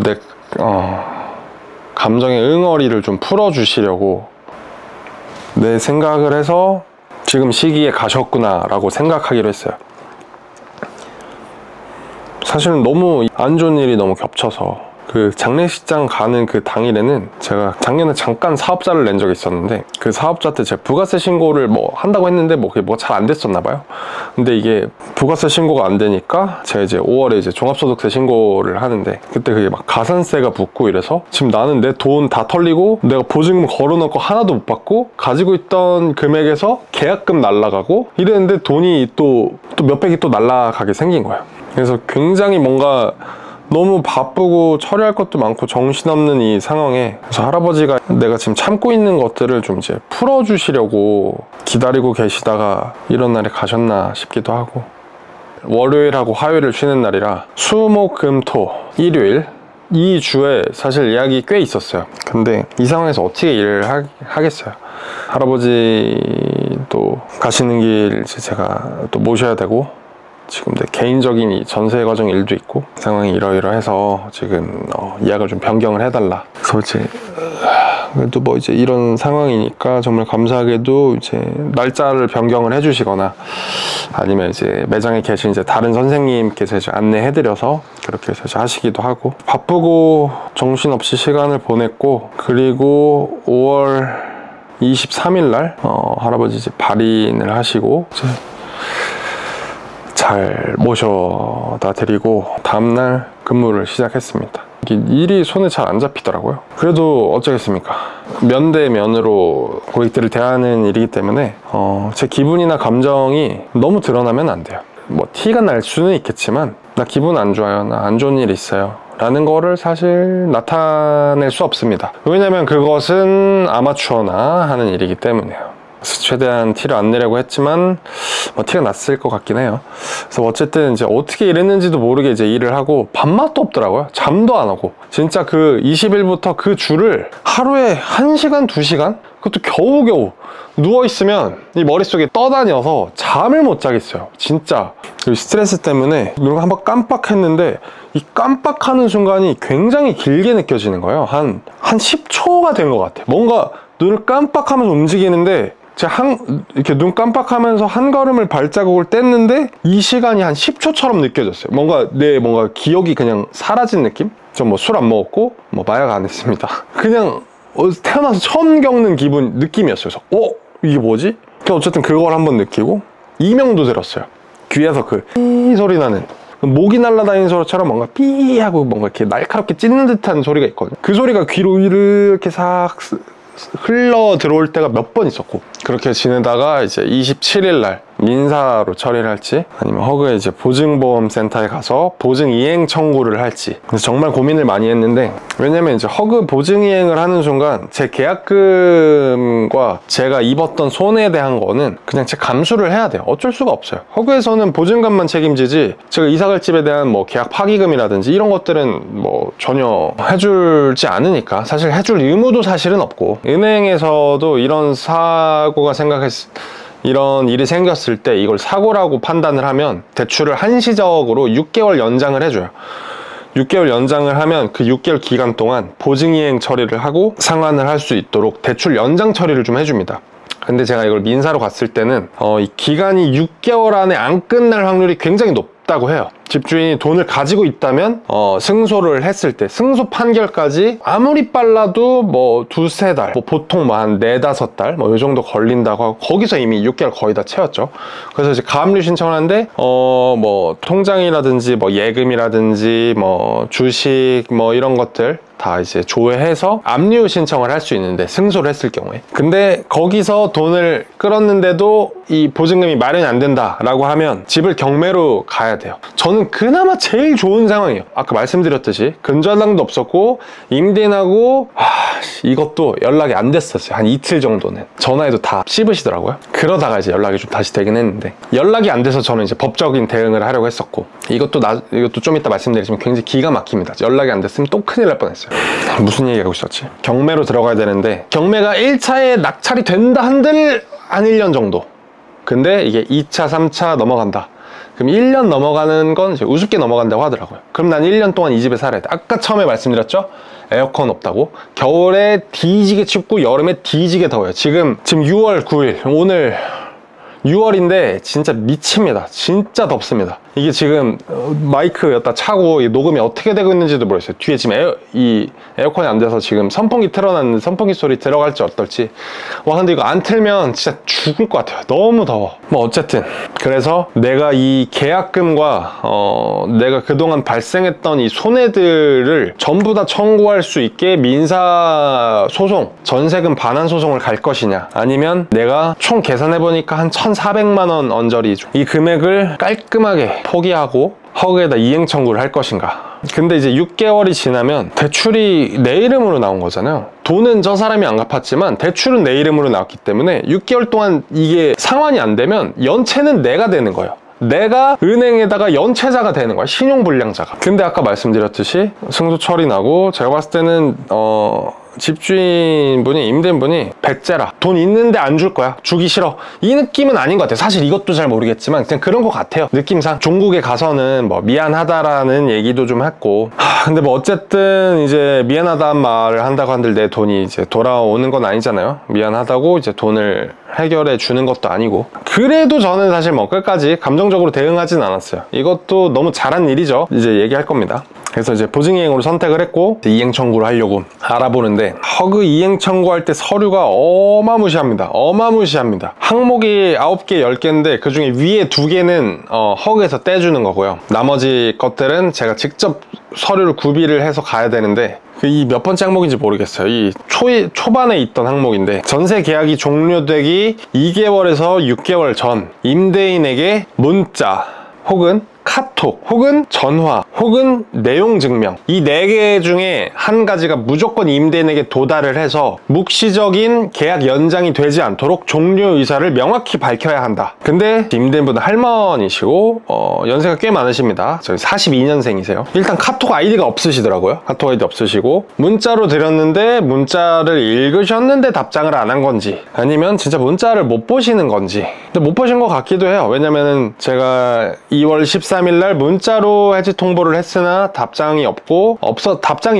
내 감정의 응어리를 좀 풀어주시려고 내 생각을 해서 지금 시기에 가셨구나 라고 생각하기로 했어요. 사실은 너무 안 좋은 일이 너무 겹쳐서 그 장례식장 가는 그 당일에는 제가 작년에 잠깐 사업자를 낸 적이 있었는데 그 사업자한테 제가 부가세 신고를 뭐 한다고 했는데 그게 잘 안 됐었나 봐요. 근데 이게 부가세 신고가 안 되니까 제가 이제 5월에 이제 종합소득세 신고를 하는데 그때 그게 막 가산세가 붙고 이래서 지금 나는 내 돈 다 털리고 내가 보증금 걸어놓은 거 하나도 못 받고 가지고 있던 금액에서 계약금 날라가고 이랬는데 돈이 또 몇백이 또 날라가게 생긴 거예요. 그래서 굉장히 뭔가 너무 바쁘고 처리할 것도 많고 정신없는 이 상황에, 그래서 할아버지가 내가 지금 참고 있는 것들을 좀 이제 풀어주시려고 기다리고 계시다가 이런 날에 가셨나 싶기도 하고, 월요일하고 화요일을 쉬는 날이라 수목금토 일요일 이 주에 사실 예약이 꽤 있었어요. 근데 이 상황에서 어떻게 일을 하겠어요. 할아버지도 가시는 길 제가 또 모셔야 되고, 지금 내 개인적인 이 전세 과정 일도 있고 상황이 이러이러해서 지금 예약을 좀 변경을 해달라. 그래서 이제 그래도 뭐 이제 이런 상황이니까 정말 감사하게도 이제 날짜를 변경을 해주시거나 아니면 이제 매장에 계신 이제 다른 선생님께서 이제 안내해드려서 그렇게 해서 하시기도 하고, 바쁘고 정신없이 시간을 보냈고, 그리고 5월 23일 날 할아버지 이제 발인을 하시고 이제 잘 모셔다 드리고 다음날 근무를 시작했습니다. 일이 손에 잘 안 잡히더라고요. 그래도 어쩌겠습니까. 면 대 면으로 고객들을 대하는 일이기 때문에 제 기분이나 감정이 너무 드러나면 안 돼요. 뭐 티가 날 수는 있겠지만 나 기분 안 좋아요, 나 안 좋은 일 있어요 라는 거를 사실 나타낼 수 없습니다. 왜냐면 그것은 아마추어나 하는 일이기 때문에요. 최대한 티를 안 내려고 했지만 뭐 티가 났을 것 같긴 해요. 그래서 어쨌든 이제 어떻게 일했는지도 모르게 이제 일을 하고 밥맛도 없더라고요. 잠도 안 오고 진짜 그 20일부터 그 주를 하루에 1시간 2시간 그것도 겨우겨우 누워있으면 이 머릿속에 떠다녀서 잠을 못 자겠어요. 진짜 스트레스 때문에 눈을 한번 깜빡했는데 이 깜빡하는 순간이 굉장히 길게 느껴지는 거예요. 한 10초가 된 것 같아요. 뭔가 눈을 깜빡하면서 움직이는데 제가 이렇게 눈 깜빡하면서 한 걸음을 발자국을 뗐는데 이 시간이 한 10초처럼 느껴졌어요. 뭔가 기억이 그냥 사라진 느낌? 저 뭐 술 안 먹었고 뭐 마약 안 했습니다. 그냥 태어나서 처음 겪는 느낌이었어요. 그래서 이게 뭐지? 어쨌든 그걸 한번 느끼고 이명도 들었어요. 귀에서 삐 소리 나는 모기 날아다니는 소리처럼 뭔가 삐 하고 뭔가 이렇게 날카롭게 찢는 듯한 소리가 있거든요. 그 소리가 귀로 이렇게 싹 흘러 들어올 때가 몇 번 있었고, 그렇게 지내다가 이제 27일 날 민사로 처리를 할지 아니면 허그의 이제 보증보험센터에 가서 보증이행 청구를 할지, 그래서 정말 고민을 많이 했는데, 왜냐면 이제 허그 보증이행을 하는 순간 제 계약금과 제가 입었던 손해에 대한 거는 그냥 제 감수를 해야 돼요. 어쩔 수가 없어요. 허그에서는 보증금만 책임지지 제가 이사갈 집에 대한 뭐 계약 파기금이라든지 이런 것들은 뭐 전혀 해주지 않으니까, 사실 해줄 의무도 사실은 없고, 은행에서도 이런 일이 생겼을 때 이걸 사고라고 판단을 하면 대출을 한시적으로 6개월 연장을 해줘요. 6개월 연장을 하면 그 6개월 기간 동안 보증이행 처리를 하고 상환을 할 수 있도록 대출 연장 처리를 좀 해줍니다. 근데 제가 이걸 민사로 갔을 때는 이 기간이 6개월 안에 안 끝날 확률이 굉장히 높다고 해요. 집주인이 돈을 가지고 있다면 승소를 했을 때 승소 판결까지 아무리 빨라도 뭐 두세 달, 뭐 보통 뭐 한 4-5달 뭐 이 정도 걸린다고 하고, 거기서 이미 6개월 거의 다 채웠죠. 그래서 이제 가압류 신청을 하는데 뭐 통장이라든지 뭐 예금이라든지 뭐 주식 뭐 이런 것들 다 이제 조회해서 압류 신청을 할 수 있는데, 승소를 했을 경우에. 근데 거기서 돈을 끌었는데도 이 보증금이 마련이 안 된다라고 하면 집을 경매로 가야 돼요. 저는 그나마 제일 좋은 상황이에요. 아까 말씀드렸듯이 근저당도 없었고 임대인하고 이것도 연락이 안 됐었어요. 한 이틀 정도는 전화해도 다 씹으시더라고요. 그러다가 이제 연락이 좀 다시 되긴 했는데, 연락이 안 돼서 저는 이제 법적인 대응을 하려고 했었고, 이것도 좀 이따 말씀드리지만 굉장히 기가 막힙니다. 연락이 안 됐으면 또 큰일 날 뻔했어요. 무슨 얘기하고 있었지? 경매로 들어가야 되는데, 경매가 1차에 낙찰이 된다 한들 한 1년 정도. 근데 이게 2차, 3차 넘어간다. 그럼 1년 넘어가는 건 이제 우습게 넘어간다고 하더라고요. 그럼 난 1년 동안 이 집에 살아야 돼. 아까 처음에 말씀드렸죠? 에어컨 없다고. 겨울에 뒤지게 춥고 여름에 뒤지게 더워요. 지금 6월 9일, 오늘 6월인데 진짜 미칩니다. 진짜 덥습니다. 이게 지금 마이크 여기다 차고 녹음이 어떻게 되고 있는지도 모르겠어요. 뒤에 지금 이 에어컨이 안 돼서 지금 선풍기 틀어놨는데 선풍기 소리 들어갈지 어떨지. 와, 근데 이거 안 틀면 진짜 죽을 것 같아요. 너무 더워. 뭐 어쨌든 그래서 내가 이 계약금과 내가 그동안 발생했던 이 손해들을 전부 다 청구할 수 있게 민사 소송, 전세금 반환 소송을 갈 것이냐, 아니면 내가 총 계산해보니까 한 1,400만 원 언저리, 이 금액을 깔끔하게 포기하고 허그에다 이행 청구를 할 것인가. 근데 이제 6개월이 지나면 대출이 내 이름으로 나온 거잖아요. 돈은 저 사람이 안 갚았지만 대출은 내 이름으로 나왔기 때문에 6개월 동안 이게 상환이 안 되면 연체는 내가 되는 거예요. 내가 은행에다가 연체자가 되는 거야. 신용불량자가. 근데 아까 말씀드렸듯이 승소 처리 나고, 제가 봤을 때는 집주인분이, 임대인분이 백제라, 돈 있는데 안 줄 거야, 주기 싫어, 이 느낌은 아닌 것 같아요. 사실 이것도 잘 모르겠지만 그냥 그런 것 같아요. 느낌상 종국에 가서는 뭐 미안하다라는 얘기도 좀 했고, 근데 뭐 어쨌든 이제 미안하다는 말을 한다고 한들 내 돈이 이제 돌아오는 건 아니잖아요. 미안하다고 이제 돈을 해결해 주는 것도 아니고. 그래도 저는 사실 뭐 끝까지 감정적으로 대응하진 않았어요. 이것도 너무 잘한 일이죠. 이제 얘기할 겁니다. 그래서 이제 보증이행으로 선택을 했고 이행 청구를 하려고 알아보는데, 허그 이행 청구할 때 서류가 어마무시합니다. 어마무시합니다. 항목이 9개, 10개인데 그 중에 위에 2개는 허그에서 떼주는 거고요. 나머지 것들은 제가 직접 서류를 구비를 해서 가야 되는데, 이 몇 번째 항목인지 모르겠어요. 이 초반에 있던 항목인데, 전세 계약이 종료되기 2개월에서 6개월 전 임대인에게 문자 혹은 카톡 혹은 전화 혹은 내용 증명, 이 4개 중에 한 가지가 무조건 임대인에게 도달을 해서 묵시적인 계약 연장이 되지 않도록 종료 의사를 명확히 밝혀야 한다. 근데 임대인분은 할머니시고 연세가 꽤 많으십니다. 저희 42년생이세요. 일단 카톡 아이디가 없으시더라고요. 카톡 아이디 없으시고, 문자로 드렸는데 문자를 읽으셨는데 답장을 안 한 건지, 아니면 진짜 문자를 못 보시는 건지, 근데 못 보신 것 같기도 해요. 왜냐면은 제가 2월 13일 날 문자로 해지 통보를 했으나 답장이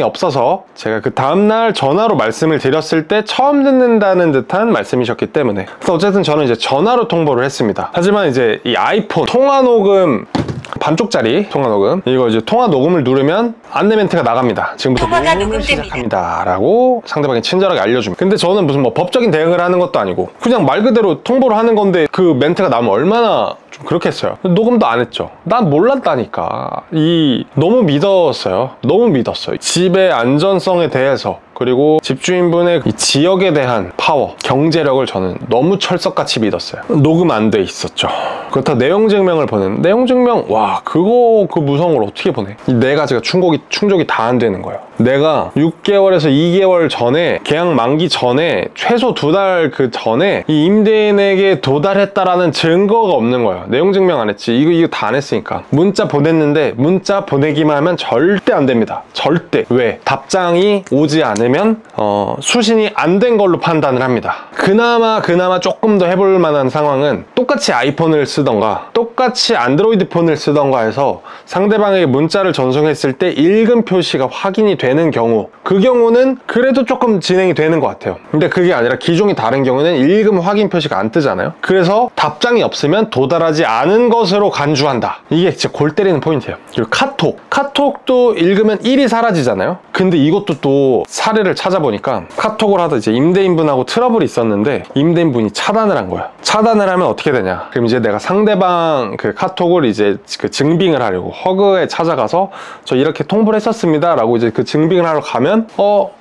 없어서 제가 그 다음날 전화로 말씀을 드렸을 때 처음 듣는다는 듯한 말씀이셨기 때문에, 그래서 어쨌든 저는 이제 전화로 통보를 했습니다. 하지만 이제 이 아이폰 통화 녹음, 반쪽짜리 통화 녹음, 이거 이제 통화 녹음을 누르면 안내 멘트가 나갑니다. 지금부터 녹음을 시작합니다 라고 상대방이 친절하게 알려줍니다. 근데 저는 무슨 뭐 법적인 대응을 하는 것도 아니고 그냥 말 그대로 통보를 하는 건데 그 멘트가 나오면 얼마나 좀 그렇겠어요. 녹음도 안 했죠. 난 몰랐다니까. 너무 믿었어요. 너무 믿었어요. 집의 안전성에 대해서, 그리고 집주인분의 이 지역에 대한 파워, 경제력을 저는 너무 철석같이 믿었어요. 녹음 안 돼 있었죠. 그렇다 내용 증명을 보낸, 내용 증명, 와, 그 무서운 걸 어떻게 보내? 이 네 가지가 충족이 다 안 되는 거예요. 내가 6개월에서 2개월 전에, 계약 만기 전에, 최소 2달 그 전에 이 임대인에게 도달했다라는 증거가 없는 거예요. 내용 증명 안 했지. 이거 다 안 했으니까. 문자 보냈는데 문자 보내기만 하면 절대 안 됩니다. 절대. 왜? 답장이 오지 않으면 수신이 안 된 걸로 판단을 합니다. 그나마 조금 더 해볼 만한 상황은 똑같이 아이폰을 쓰던가 똑같이 안드로이드 폰을 쓰던가 해서 상대방에게 문자를 전송했을 때 읽음 표시가 확인이 되는 경우, 그 경우는 그래도 조금 진행이 되는 것 같아요. 근데 그게 아니라 기종이 다른 경우는 읽음 확인 표시가 안 뜨잖아요. 그래서 답장이 없으면 도달하지 않은 것으로 간주한다. 이게 진짜 골 때리는 포인트예요. 그리고 카톡도 읽으면 1이 사라지잖아요. 근데 이것도 또 사례를 찾아보니까, 카톡을 하다 이제 임대인분하고 트러블이 있었는데 임대인분이 차단을 한 거야. 차단을 하면 어떻게 되냐, 그럼 이제 내가 상대방 그 카톡을 이제 그 증빙을 하려고 허그에 찾아가서 저 이렇게 통보를 했었습니다 라고 이제 그 증빙을 하러 가면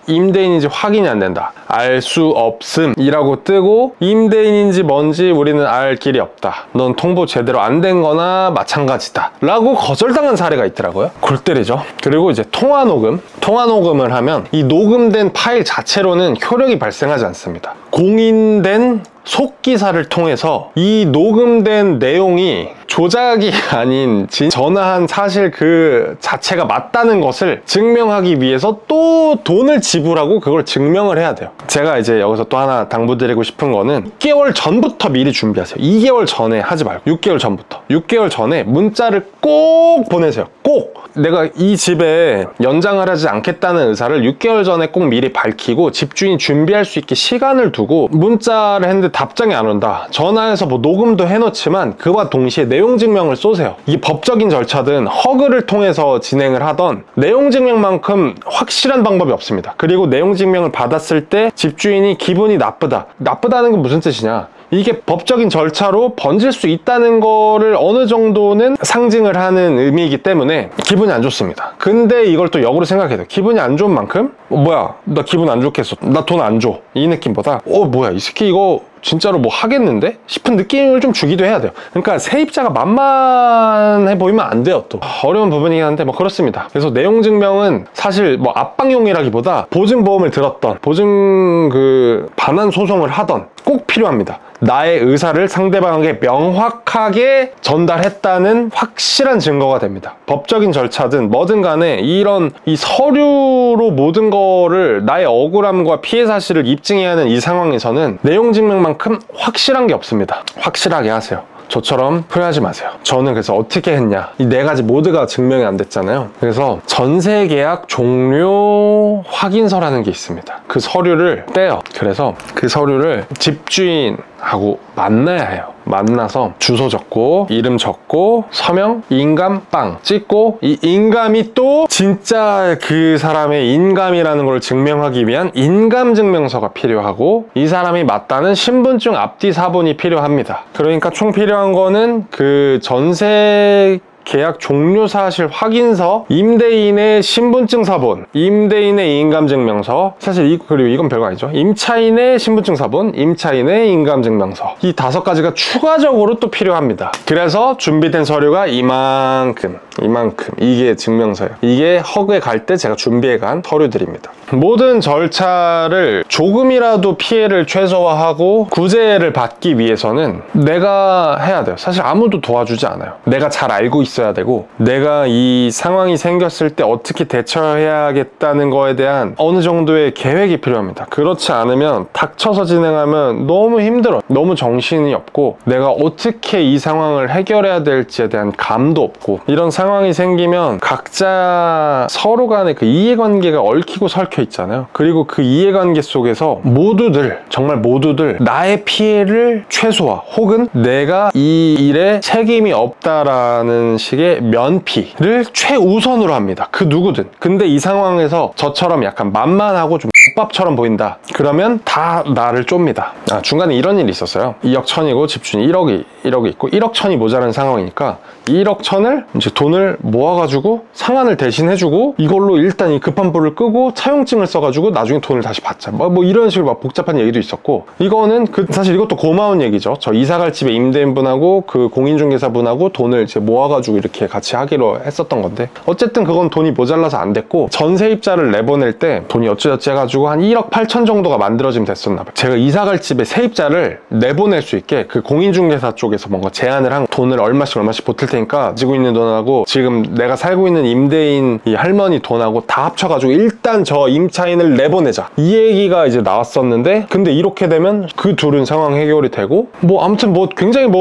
임대인인지 확인이 안 된다, 알 수 없음 이라고 뜨고, 임대인인지 뭔지 우리는 알 길이 없다, 넌 통보 제대로 안 된 거나 마찬가지다 라고 거절당한 사례가 있더라고요. 골 때리죠. 그리고 이제 통화 녹음을 하면 이 녹음된 파일 자체로는 효력이 발생하지 않습니다. 공인된 속기사를 통해서 이 녹음된 내용이 조작이 아닌 전화한 사실 그 자체가 맞다는 것을 증명하기 위해서 또 돈을 지불하고 그걸 증명을 해야 돼요. 제가 이제 여기서 또 하나 당부드리고 싶은 거는 6개월 전부터 미리 준비하세요. 2개월 전에 하지 말고 6개월 전부터. 6개월 전에 문자를 꼭 보내세요. 꼭! 내가 이 집에 연장을 하지 않겠다는 의사를 6개월 전에 꼭 미리 밝히고 집주인이 준비할 수 있게 시간을 두고, 문자를 했는데 답장이 안 온다, 전화해서 뭐 녹음도 해놓지만 그와 동시에 내용 증명을 쏘세요. 이게 법적인 절차든 허그를 통해서 진행을 하던 내용 증명만큼 확실한 방법이 없습니다. 그리고 내용 증명을 받았을 때 집주인이 기분이 나쁘다는 게 무슨 뜻이냐, 이게 법적인 절차로 번질 수 있다는 거를 어느 정도는 상징을 하는 의미이기 때문에 기분이 안 좋습니다. 근데 이걸 또 역으로 생각해야 돼요. 기분이 안 좋은 만큼 뭐야, 나 기분 안 좋겠어, 나 돈 안 줘, 이 느낌보다 뭐야, 이 새끼 이거 진짜로 뭐 하겠는데? 싶은 느낌을 좀 주기도 해야 돼요. 그러니까 세입자가 만만해 보이면 안 돼요. 또 어려운 부분이긴 한데 뭐 그렇습니다. 그래서 내용 증명은 사실 뭐 압박용이라기보다 보증보험을 들었던, 보증 그 반환 소송을 하던 꼭 필요합니다. 나의 의사를 상대방에게 명확하게 전달했다는 확실한 증거가 됩니다. 법적인 절차든 뭐든 간에 이 서류로 모든 거를, 나의 억울함과 피해 사실을 입증해야 하는 이 상황에서는 내용 증명만큼 확실한 게 없습니다. 확실하게 하세요. 저처럼 후회하지 마세요. 저는 그래서 어떻게 했냐, 이 네 가지 모두가 증명이 안 됐잖아요. 그래서 전세 계약 종료 확인서라는 게 있습니다. 그 서류를 떼요. 그래서 그 서류를 집주인하고 만나야 해요. 만나서 주소 적고 이름 적고 서명, 인감 빵 찍고, 이 인감이 또 진짜 그 사람의 인감이라는 걸 증명하기 위한 인감증명서가 필요하고, 이 사람이 맞다는 신분증 앞뒤 사본이 필요합니다. 그러니까 총 필요한 거는 그 전세 계약 종료 사실 확인서, 임대인의 신분증 사본, 임대인의 인감증명서, 사실 그리고 이건 별거 아니죠. 임차인의 신분증 사본, 임차인의 인감증명서, 이 5가지가 추가적으로 또 필요합니다. 그래서 준비된 서류가 이만큼. 이만큼. 이게 증명서예요. 이게 허그에 갈 때 제가 준비해간 서류들입니다. 모든 절차를 조금이라도 피해를 최소화하고 구제를 받기 위해서는 내가 해야 돼요. 사실 아무도 도와주지 않아요. 내가 잘 알고 있어야 되고, 내가 이 상황이 생겼을 때 어떻게 대처해야겠다는 거에 대한 어느 정도의 계획이 필요합니다. 그렇지 않으면 닥쳐서 진행하면 너무 힘들어. 너무 정신이 없고, 내가 어떻게 이 상황을 해결해야 될지에 대한 감도 없고, 이런 상황이 생기면 각자 서로 간에 그 이해관계가 얽히고 설켜 있잖아요. 그리고 그 이해관계 속에서 모두들, 정말 모두들 나의 피해를 최소화, 혹은 내가 이 일에 책임이 없다라는 식의 면피를 최우선으로 합니다. 그 누구든. 근데 이 상황에서 저처럼 약간 만만하고 좀 X밥처럼 보인다. 그러면 다 나를 쫍니다. 중간에 이런 일이 있었어요. 2억 1천이고 집주인이 1억이 있고 1억 1천이 모자란 상황이니까 1억 1천을 이제 돈을 모아가지고 상환을 대신 해주고, 이걸로 일단 이 급한 불을 끄고 차용증을 써가지고 나중에 돈을 다시 받자. 뭐 이런 식으로 막 복잡한 얘기도 있었고, 이거는 사실 이것도 고마운 얘기죠. 저 이사갈 집에 임대인분하고 그 공인중개사분하고 돈을 이제 모아가지고 이렇게 같이 하기로 했었던 건데, 어쨌든 그건 돈이 모자라서 안 됐고, 전세입자를 내보낼 때 돈이 어찌저찌 해가지고 한 1억 8천 정도가 만들어지면 됐었나 봐요. 제가 이사갈 집에 세입자를 내보낼 수 있게 그 공인중개사 쪽에서 뭔가 제안을 한, 돈을 얼마씩 보탤 테니까 가지고 있는 돈하고 지금 내가 살고 있는 임대인 이 할머니 돈하고 다 합쳐가지고 일단 저 임차인을 내보내자, 이 얘기가 이제 나왔었는데, 근데 이렇게 되면 그 둘은 상황 해결이 되고, 아무튼 굉장히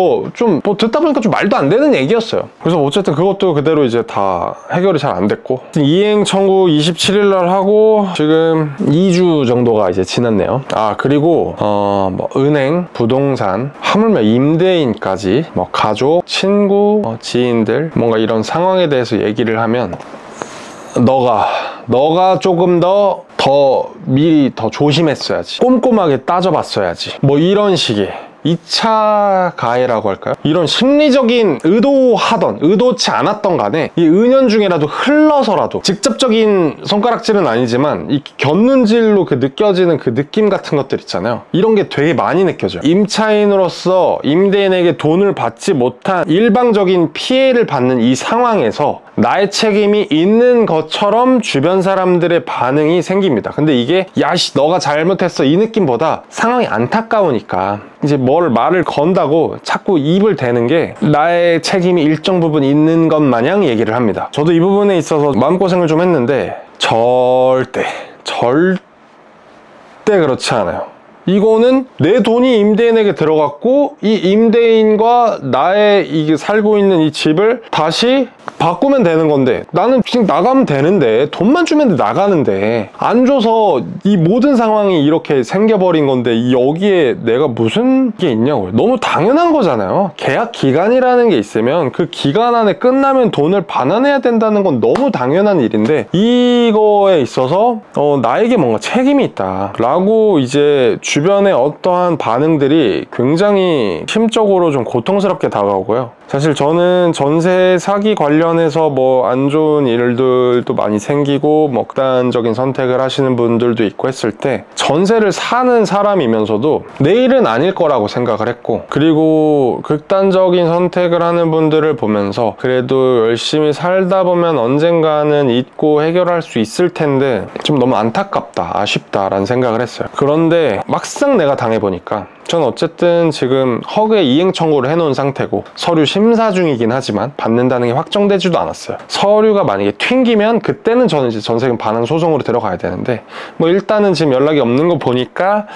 듣다 보니까 좀 말도 안 되는 얘기였어요. 그래서 어쨌든 그것도 그대로 이제 다 해결이 잘 안 됐고, 이행 청구 27일 날 하고 지금 2주 정도가 이제 지났네요. 그리고 은행, 부동산, 하물며 임대인까지 가족, 친구, 지인들 뭔가 이런 상황에 대해서 얘기를 하면, 너가 조금 더 미리 더 조심했어야지, 꼼꼼하게 따져봤어야지, 이런 식의 2차 가해라고 할까요? 이런 심리적인 의도치 않았던 간에 이 은연중에라도 흘러서라도, 직접적인 손가락질은 아니지만 이 곁눈질로 그 느껴지는 그 느낌 같은 것들 있잖아요. 이런 게 되게 많이 느껴져요. 임차인으로서 임대인에게 돈을 받지 못한 일방적인 피해를 받는 이 상황에서 나의 책임이 있는 것처럼 주변 사람들의 반응이 생깁니다. 근데 이게 너가 잘못했어 이 느낌보다 상황이 안타까우니까 이제 말을 건다고 자꾸 입을 대는 게 나의 책임이 일정 부분 있는 것 마냥 얘기를 합니다. 저도 이 부분에 있어서 마음고생을 좀 했는데 절대 그렇지 않아요. 이거는 내 돈이 임대인에게 들어갔고, 이 임대인과 나의 이게 살고 있는 이 집을 다시 바꾸면 되는 건데, 나는 그냥 나가면 되는데, 돈만 주면 나가는데, 안 줘서 이 모든 상황이 이렇게 생겨버린 건데 여기에 내가 무슨 게 있냐고요. 너무 당연한 거잖아요. 계약 기간이라는 게 있으면 그 기간 안에 끝나면 돈을 반환해야 된다는 건 너무 당연한 일인데, 이거에 있어서 나에게 뭔가 책임이 있다 라고 이제 주변의 어떠한 반응들이 굉장히 심적으로 좀 고통스럽게 다가오고요. 사실 저는 전세 사기 관련해서 안 좋은 일들도 많이 생기고 극단적인 선택을 하시는 분들도 있고 했을 때, 전세를 사는 사람이면서도 내일은 아닐 거라고 생각을 했고, 그리고 극단적인 선택을 하는 분들을 보면서 그래도 열심히 살다 보면 언젠가는 잊고 해결할 수 있을 텐데 좀 너무 안타깝다, 아쉽다라는 생각을 했어요. 그런데 막상 내가 당해보니까, 저는 어쨌든 지금 허그에 이행 청구를 해놓은 상태고 서류 심사 중이긴 하지만 받는다는 게 확정되지도 않았어요. 서류가 만약에 튕기면 그때는 저는 이제 전세금 반환 소송으로 들어가야 되는데, 일단은 지금 연락이 없는 거 보니까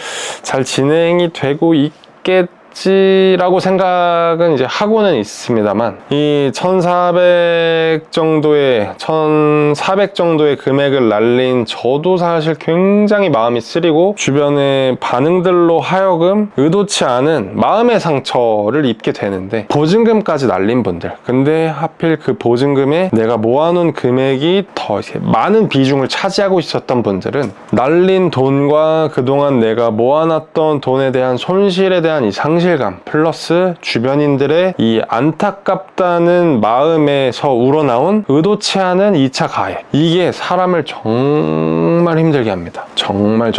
잘 진행이 되고 있겠지라고 생각은 이제 하고는 있습니다만, 이 1,400 정도의 금액을 날린 저도 사실 굉장히 마음이 쓰리고, 주변의 반응들로 하여금 의도치 않은 마음의 상처를 입게 되는데, 보증금까지 날린 분들, 근데 하필 그 보증금에 내가 모아놓은 금액이 더 많은 비중을 차지하고 있었던 분들은 날린 돈과 그동안 내가 모아놨던 돈에 대한 손실에 대한 이 상실감 플러스 주변인들의 이 안타깝다는 마음에서 우러나온 의도치 않은 2차 가해, 이게 사람을 정말 힘들게 합니다. 정말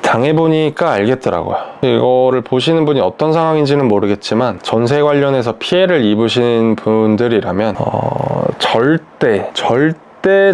당해보니까 알겠더라고요. 이거를 보시는 분이 어떤 상황인지는 모르겠지만 전세 관련해서 피해를 입으신 분들이라면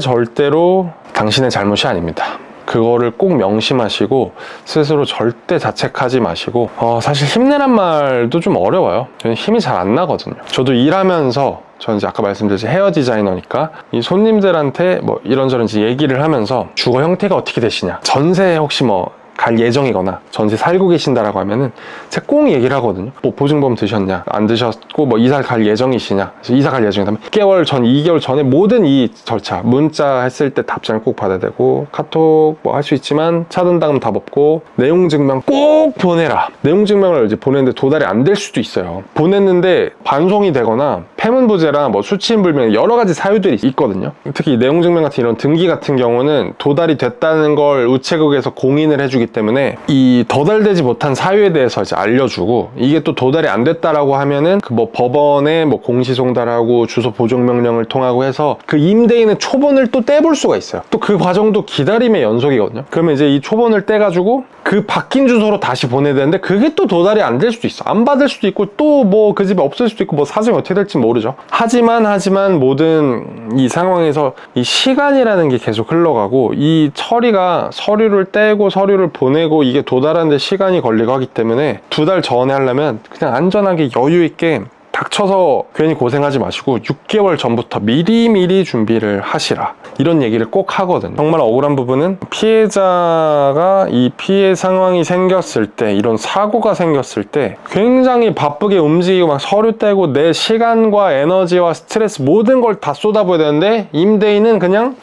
절대로 당신의 잘못이 아닙니다. 그거를 꼭 명심하시고 스스로 절대 자책하지 마시고 사실 힘내란 말도 좀 어려워요. 저는 힘이 잘 안 나거든요. 저도 일하면서 저는 이제 아까 말씀드렸듯이 헤어 디자이너니까 이 손님들한테 뭐 이런저런 이제 얘기를 하면서 주거 형태가 어떻게 되시냐, 전세 혹시 뭐 갈 예정이거나 전세 살고 계신다라고 하면은 제가 꼭 얘기를 하거든요. 뭐 보증보험 드셨냐, 안 드셨고 뭐 이사 갈 예정이시냐. 그래서 이사 갈 예정이라면 1개월 전, 2개월 전에 모든 이 절차, 문자 했을 때 답장을 꼭 받아야 되고, 카톡 뭐 할 수 있지만 차단당금 답 없고, 내용 증명 꼭 보내라. 내용 증명을 이제 보냈는데 도달이 안 될 수도 있어요. 보냈는데 반송이 되거나 폐문부재랑 뭐 수치인불명 여러 가지 사유들이 있거든요. 특히 내용 증명 같은 이런 등기 같은 경우는 도달이 됐다는 걸 우체국에서 공인을 해주기 때문에 이 도달되지 못한 사유에 대해서 이제 알려주고, 이게 또 도달이 안 됐다라고 하면은 그 뭐 법원에 뭐 공시송달하고 주소 보존명령을 통하고 해서 그 임대인의 초본을 또 떼볼 수가 있어요. 또 그 과정도 기다림의 연속이거든요. 그러면 이제 이 초본을 떼가지고 그 바뀐 주소로 다시 보내야 되는데 그게 또 도달이 안 될 수도 있어. 안 받을 수도 있고 또 뭐 그 집에 없을 수도 있고 뭐 사정이 어떻게 될지 모르죠. 하지만 모든 이 상황에서 이 시간이라는 게 계속 흘러가고, 이 처리가 서류를 떼고 서류를 보내고 이게 도달하는 데 시간이 걸리고 하기 때문에 2달 전에 하려면 그냥 안전하게 여유 있게 닥쳐서 괜히 고생하지 마시고 6개월 전부터 미리미리 준비를 하시라, 이런 얘기를 꼭 하거든요. 정말 억울한 부분은 피해자가 이 피해 상황이 생겼을 때, 이런 사고가 생겼을 때 굉장히 바쁘게 움직이고 막 서류 떼고 내 시간과 에너지와 스트레스 모든 걸 다 쏟아부어야 되는데 임대인은 그냥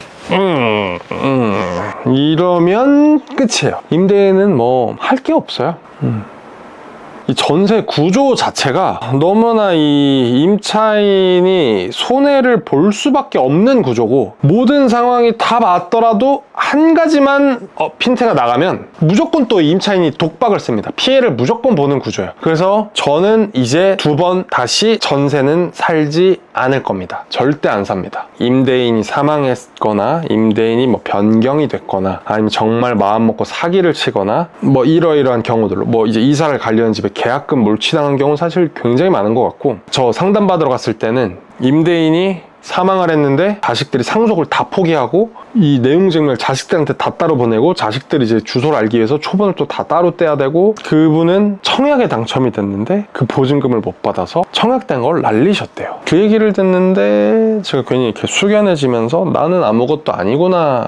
이러면 끝이에요. 임대인은 뭐 할 게 없어요. 이 전세 구조 자체가 너무나 이 임차인이 손해를 볼 수밖에 없는 구조고, 모든 상황이 다 맞더라도 한 가지만 핀트가 나가면 무조건 또 임차인이 독박을 씁니다. 피해를 무조건 보는 구조예요. 그래서 저는 이제 2번 다시 전세는 살지 않을 겁니다. 절대 안 삽니다. 임대인이 사망했거나 임대인이 뭐 변경이 됐거나 아니면 정말 마음 먹고 사기를 치거나 뭐 이러이러한 경우들로 뭐 이제 이사를 가려는 집에 계약금 몰취당한 경우 사실 굉장히 많은 것 같고, 저 상담받으러 갔을 때는 임대인이 사망을 했는데 자식들이 상속을 다 포기하고 이 내용 증명을 자식들한테 다 따로 보내고, 자식들이 이제 주소를 알기 위해서 초본을 또 다 따로 떼야 되고, 그분은 청약에 당첨이 됐는데 그 보증금을 못 받아서 청약된 걸 날리셨대요. 그 얘기를 듣는데 제가 괜히 이렇게 숙연해지면서 나는 아무것도 아니구나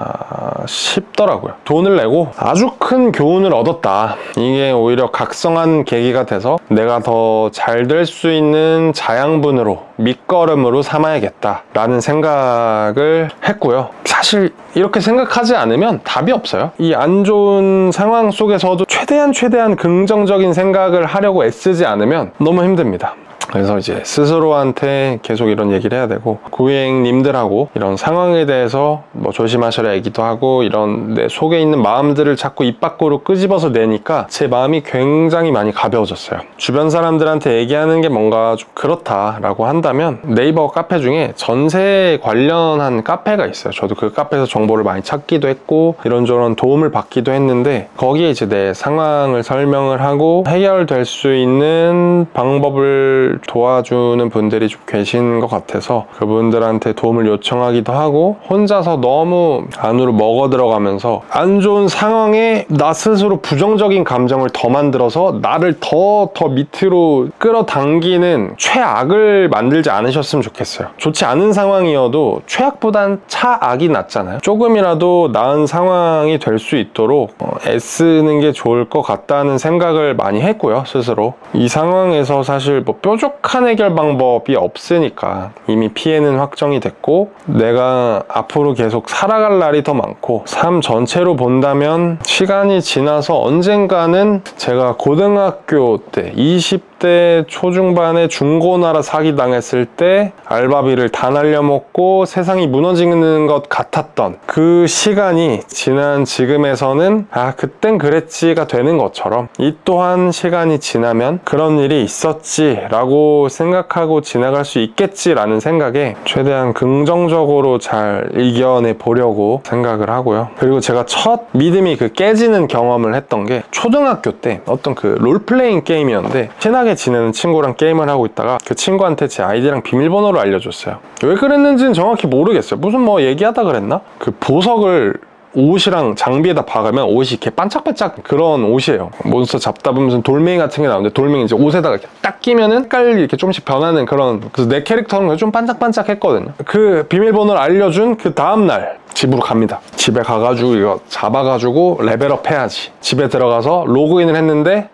싶더라고요. 돈을 내고 아주 큰 교훈을 얻었다. 이게 오히려 각성한 계기가 돼서 내가 더 잘 될 수 있는 자양분으로, 밑거름으로 삼아야겠다 라는 생각을 했고요. 사실 이렇게 생각하지 않으면 답이 없어요. 이 안 좋은 상황 속에서도 최대한 긍정적인 생각을 하려고 애쓰지 않으면 너무 힘듭니다. 그래서 이제 스스로한테 계속 이런 얘기를 해야 되고, 고객님들하고 이런 상황에 대해서 뭐 조심하셔라 얘기도 하고, 이런 내 속에 있는 마음들을 자꾸 입 밖으로 끄집어서 내니까 제 마음이 굉장히 많이 가벼워졌어요. 주변 사람들한테 얘기하는 게 뭔가 좀 그렇다라고 한다면 네이버 카페 중에 전세 관련한 카페가 있어요. 저도 그 카페에서 정보를 많이 찾기도 했고 이런저런 도움을 받기도 했는데, 거기에 이제 내 상황을 설명을 하고 해결될 수 있는 방법을 도와주는 분들이 좀 계신 것 같아서 그분들한테 도움을 요청하기도 하고, 혼자서 너무 안으로 먹어 들어가면서 안 좋은 상황에 나 스스로 부정적인 감정을 더 만들어서 나를 더 밑으로 끌어당기는 최악을 만들지 않으셨으면 좋겠어요. 좋지 않은 상황이어도 최악보단 차악이 낫잖아요. 조금이라도 나은 상황이 될 수 있도록 애쓰는 게 좋을 것 같다는 생각을 많이 했고요, 스스로. 이 상황에서 사실 뭐 뾰족한 해결 방법이 없으니까 이미 피해는 확정이 됐고, 내가 앞으로 계속 살아갈 날이 더 많고, 삶 전체로 본다면 시간이 지나서 언젠가는 제가 고등학교 때 20대 때 초중반에 중고나라 사기당했을 때 알바비를 다 날려먹고 세상이 무너지는 것 같았던 그 시간이 지난 지금에서는 아 그땐 그랬지가 되는 것처럼 이 또한 시간이 지나면 그런 일이 있었지 라고 생각하고 지나갈 수 있겠지라는 생각에 최대한 긍정적으로 잘 이겨내 보려고 생각을 하고요. 그리고 제가 첫 믿음이 깨지는 경험을 했던 게 초등학교 때 어떤 롤플레잉 게임이었는데 친하게 지내는 친구랑 게임을 하고 있다가 그 친구한테 제 아이디랑 비밀번호를 알려줬어요. 왜 그랬는지는 정확히 모르겠어요. 무슨 뭐 얘기하다 그랬나? 그 보석을 옷이랑 장비에다 박으면 옷이 이렇게 반짝반짝 그런 옷이에요. 몬스터 잡다 보면 무슨 돌멩이 같은 게 나오는데 돌멩이 이제 옷에다가 이렇게 딱 끼면은 색깔이 이렇게 조금씩 변하는 그런, 그래서 내 캐릭터는 좀 반짝반짝 했거든요. 그 비밀번호를 알려준 그 다음날 집으로 갑니다. 집에 가가지고 이거 잡아가지고 레벨업 해야지. 집에 들어가서 로그인을 했는데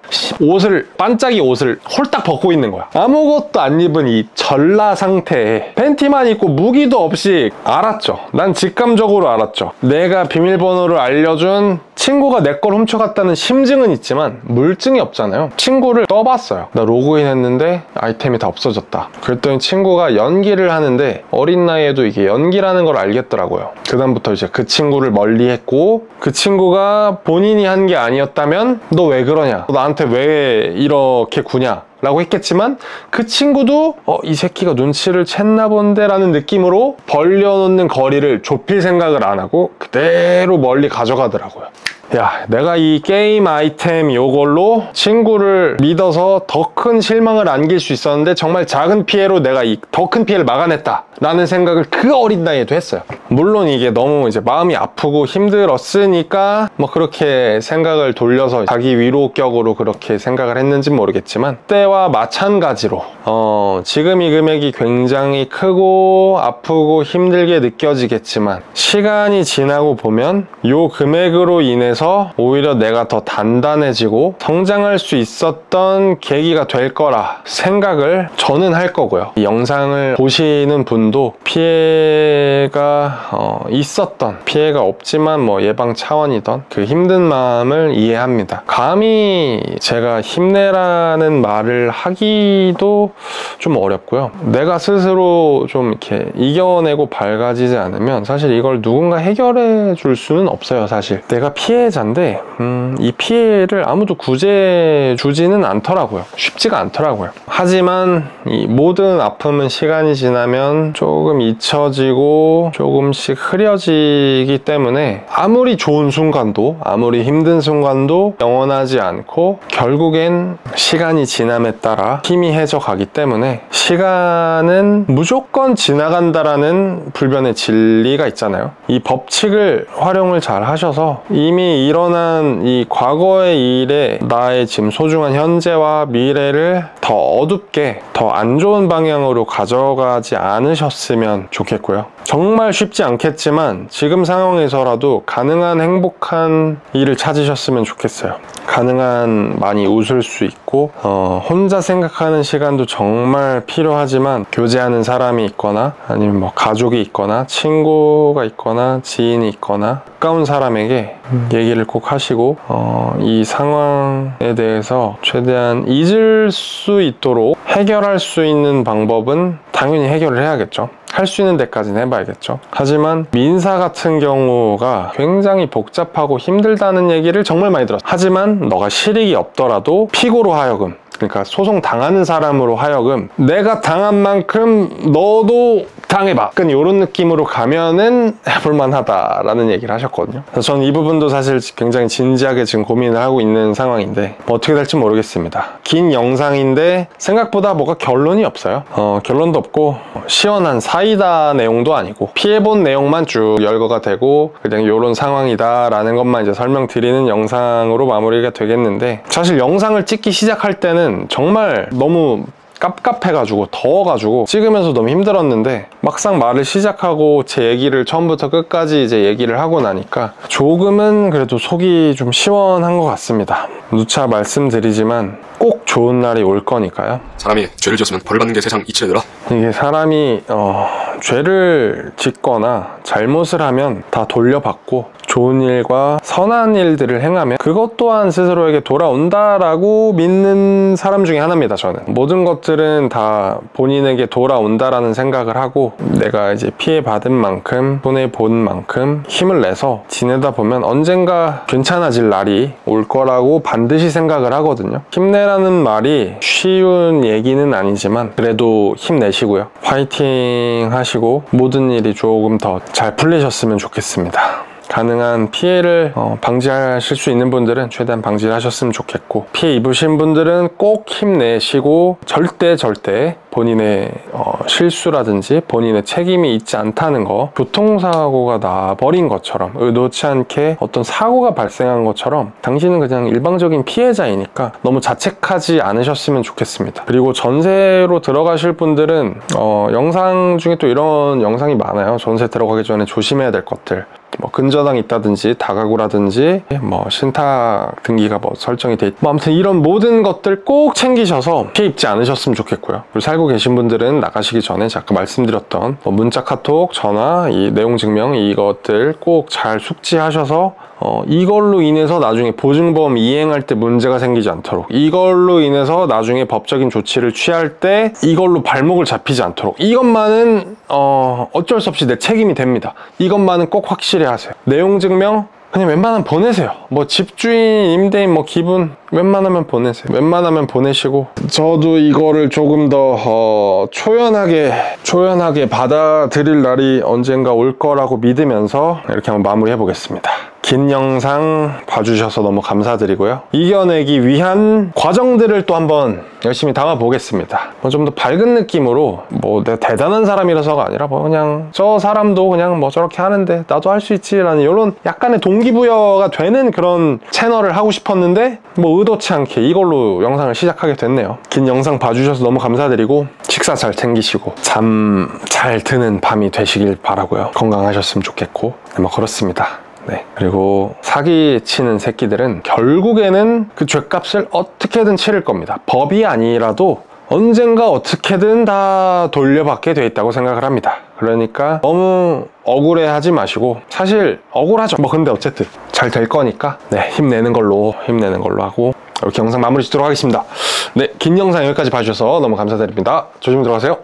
반짝이 옷을 홀딱 벗고 있는 거야. 아무것도 안 입은 이 전라 상태에 팬티만 입고 무기도 없이 알았죠. 난 직감적으로 알았죠. 내가 비밀번호를 알려준 친구가 내 걸 훔쳐갔다는 심증은 있지만 물증이 없잖아요. 친구를 떠봤어요. 나 로그인 했는데 아이템이 다 없어졌다. 그랬더니 친구가 연기를 하는데 어린 나이에도 이게 연기라는 걸 알겠더라고요. 그다음부터 이제 그 친구를 멀리했고, 그 친구가 본인이 한 게 아니었다면 너 왜 그러냐, 너 나한테 왜 이렇게 구냐 라고 했겠지만 그 친구도 이 새끼가 눈치를 챘나 본데 라는 느낌으로 벌려놓는 거리를 좁힐 생각을 안 하고 그대로 멀리 가져가더라고요. 야, 내가 이 게임 아이템 요걸로 친구를 믿어서 더 큰 실망을 안길 수 있었는데 정말 작은 피해로 내가 이 더 큰 피해를 막아냈다 라는 생각을 그 어린 나이에도 했어요. 물론 이게 너무 이제 마음이 아프고 힘들었으니까 뭐 그렇게 생각을 돌려서 자기 위로격으로 그렇게 생각을 했는지 모르겠지만, 때와 마찬가지로 지금 이 금액이 굉장히 크고 아프고 힘들게 느껴지겠지만 시간이 지나고 보면 요 금액으로 인해서 오히려 내가 더 단단해지고 성장할 수 있었던 계기가 될 거라 생각을 저는 할 거고요. 이 영상을 보시는 분도 피해가 있었던, 피해가 없지만 뭐 예방 차원이던 그 힘든 마음을 이해합니다. 감히 제가 힘내라는 말을 하기도 좀 어렵고요. 내가 스스로 좀 이렇게 이겨내고 밝아지지 않으면 사실 이걸 누군가 해결해 줄 수는 없어요. 사실 내가 피해자인데 이 피해를 아무도 구제해 주지는 않더라고요. 쉽지가 않더라고요. 하지만 이 모든 아픔은 시간이 지나면 조금 잊혀지고 조금씩 흐려지기 때문에 아무리 좋은 순간도, 아무리 힘든 순간도 영원하지 않고 결국엔 시간이 지남에 따라 힘이 해져가기 때문에 시간은 무조건 지나간다라는 불변의 진리가 있잖아요. 이 법칙을 활용을 잘 하셔서 이미 일어난 이 과거의 일에 나의 지금 소중한 현재와 미래를 더 어둡게, 더 안 좋은 방향으로 가져가지 않으셨으면 좋겠고요. 정말 쉽지 않겠지만 지금 상황에서라도 가능한 행복한 일을 찾으셨으면 좋겠어요. 가능한 많이 웃을 수 있고 혼자 생각하는 시간도 정말 필요하지만 교제하는 사람이 있거나 아니면 뭐 가족이 있거나 친구가 있거나 지인이 있거나 가까운 사람에게 얘기를 꼭 하시고 이 상황에 대해서 최대한 잊을 수 있도록 해결할 수 있는 방법은 당연히 해결을 해야겠죠. 할 수 있는 데까지는 해봐야겠죠. 하지만 민사 같은 경우가 굉장히 복잡하고 힘들다는 얘기를 정말 많이 들었어요. 하지만 너가 실익이 없더라도 피고로 하여금, 그러니까 소송 당하는 사람으로 하여금 내가 당한 만큼 너도 당해봐, 약간 이런 느낌으로 가면은 해볼만 하다라는 얘기를 하셨거든요. 그래서 저는 이 부분도 사실 굉장히 진지하게 지금 고민을 하고 있는 상황인데 뭐 어떻게 될지 모르겠습니다. 긴 영상인데 생각보다 뭐가 결론이 없어요. 결론도 없고 시원한 사이다 내용도 아니고 피해본 내용만 쭉 열거가 되고 그냥 이런 상황이다 라는 것만 이제 설명드리는 영상으로 마무리가 되겠는데, 사실 영상을 찍기 시작할 때는 정말 너무 깝깝해가지고 더워가지고 찍으면서 너무 힘들었는데 막상 말을 시작하고 제 얘기를 처음부터 끝까지 이제 얘기를 하고 나니까 조금은 그래도 속이 좀 시원한 것 같습니다. 누차 말씀드리지만 꼭 좋은 날이 올 거니까요. 사람이 죄를 지었으면 벌을 받는 게 세상 이치래더라. 이게 사람이 죄를 짓거나 잘못을 하면 다 돌려받고 좋은 일과 선한 일들을 행하면 그것 또한 스스로에게 돌아온다라고 믿는 사람 중에 하나입니다. 저는 모든 것들은 다 본인에게 돌아온다라는 생각을 하고 내가 이제 피해받은 만큼 손해본 만큼 힘을 내서 지내다 보면 언젠가 괜찮아질 날이 올 거라고 반드시 생각을 하거든요. 힘내라는 말이 쉬운 얘기는 아니지만 그래도 힘내시고요. 화이팅 하시고 모든 일이 조금 더 잘 풀리셨으면 좋겠습니다. 가능한 피해를 방지하실 수 있는 분들은 최대한 방지를 하셨으면 좋겠고, 피해 입으신 분들은 꼭 힘내시고 절대 본인의 실수라든지 본인의 책임이 있지 않다는 거, 교통사고가 나버린 것처럼 의도치 않게 어떤 사고가 발생한 것처럼 당신은 그냥 일방적인 피해자이니까 너무 자책하지 않으셨으면 좋겠습니다. 그리고 전세로 들어가실 분들은 영상 중에 또 이런 영상이 많아요. 전세 들어가기 전에 조심해야 될 것들, 뭐 근저당이 있다든지 다가구라든지 뭐 신탁 등기가 뭐 설정이 돼 있... 뭐 아무튼 이런 모든 것들 꼭 챙기셔서 피해 입지 않으셨으면 좋겠고요. 그리고 살고 계신 분들은 나가시기 전에 아까 말씀드렸던 뭐 문자, 카톡, 전화, 이 내용 증명 이것들 꼭 잘 숙지하셔서 이걸로 인해서 나중에 보증보험 이행할 때 문제가 생기지 않도록, 이걸로 인해서 나중에 법적인 조치를 취할 때 이걸로 발목을 잡히지 않도록, 이것만은 어쩔 수 없이 내 책임이 됩니다. 이것만은 꼭 확실히 하세요. 내용 증명 그냥 웬만하면 보내세요. 뭐 집주인, 임대인, 뭐 기분 웬만하면 보내세요. 웬만하면 보내시고, 저도 이거를 조금 더 초연하게 받아들일 날이 언젠가 올 거라고 믿으면서 이렇게 한번 마무리해 보겠습니다. 긴 영상 봐주셔서 너무 감사드리고요. 이겨내기 위한 과정들을 또 한번 열심히 담아 보겠습니다. 좀 더 밝은 느낌으로, 뭐 내가 대단한 사람이라서가 아니라 뭐 그냥 저 사람도 그냥 뭐 저렇게 하는데 나도 할 수 있지라는 이런 약간의 동기부여가 되는 그런 채널을 하고 싶었는데 뭐 의도치 않게 이걸로 영상을 시작하게 됐네요. 긴 영상 봐주셔서 너무 감사드리고, 식사 잘 챙기시고 잠 잘 드는 밤이 되시길 바라고요. 건강하셨으면 좋겠고, 뭐 그렇습니다. 네. 그리고 사기치는 새끼들은 결국에는 그 죗값을 어떻게든 치를 겁니다. 법이 아니라도 언젠가 어떻게든 다 돌려받게 돼 있다고 생각을 합니다. 그러니까 너무 억울해하지 마시고, 사실 억울하죠. 뭐 근데 어쨌든 잘 될 거니까 네, 힘내는 걸로 하고 이렇게 영상 마무리 짓도록 하겠습니다. 네, 긴 영상 여기까지 봐주셔서 너무 감사드립니다. 조심히 들어가세요.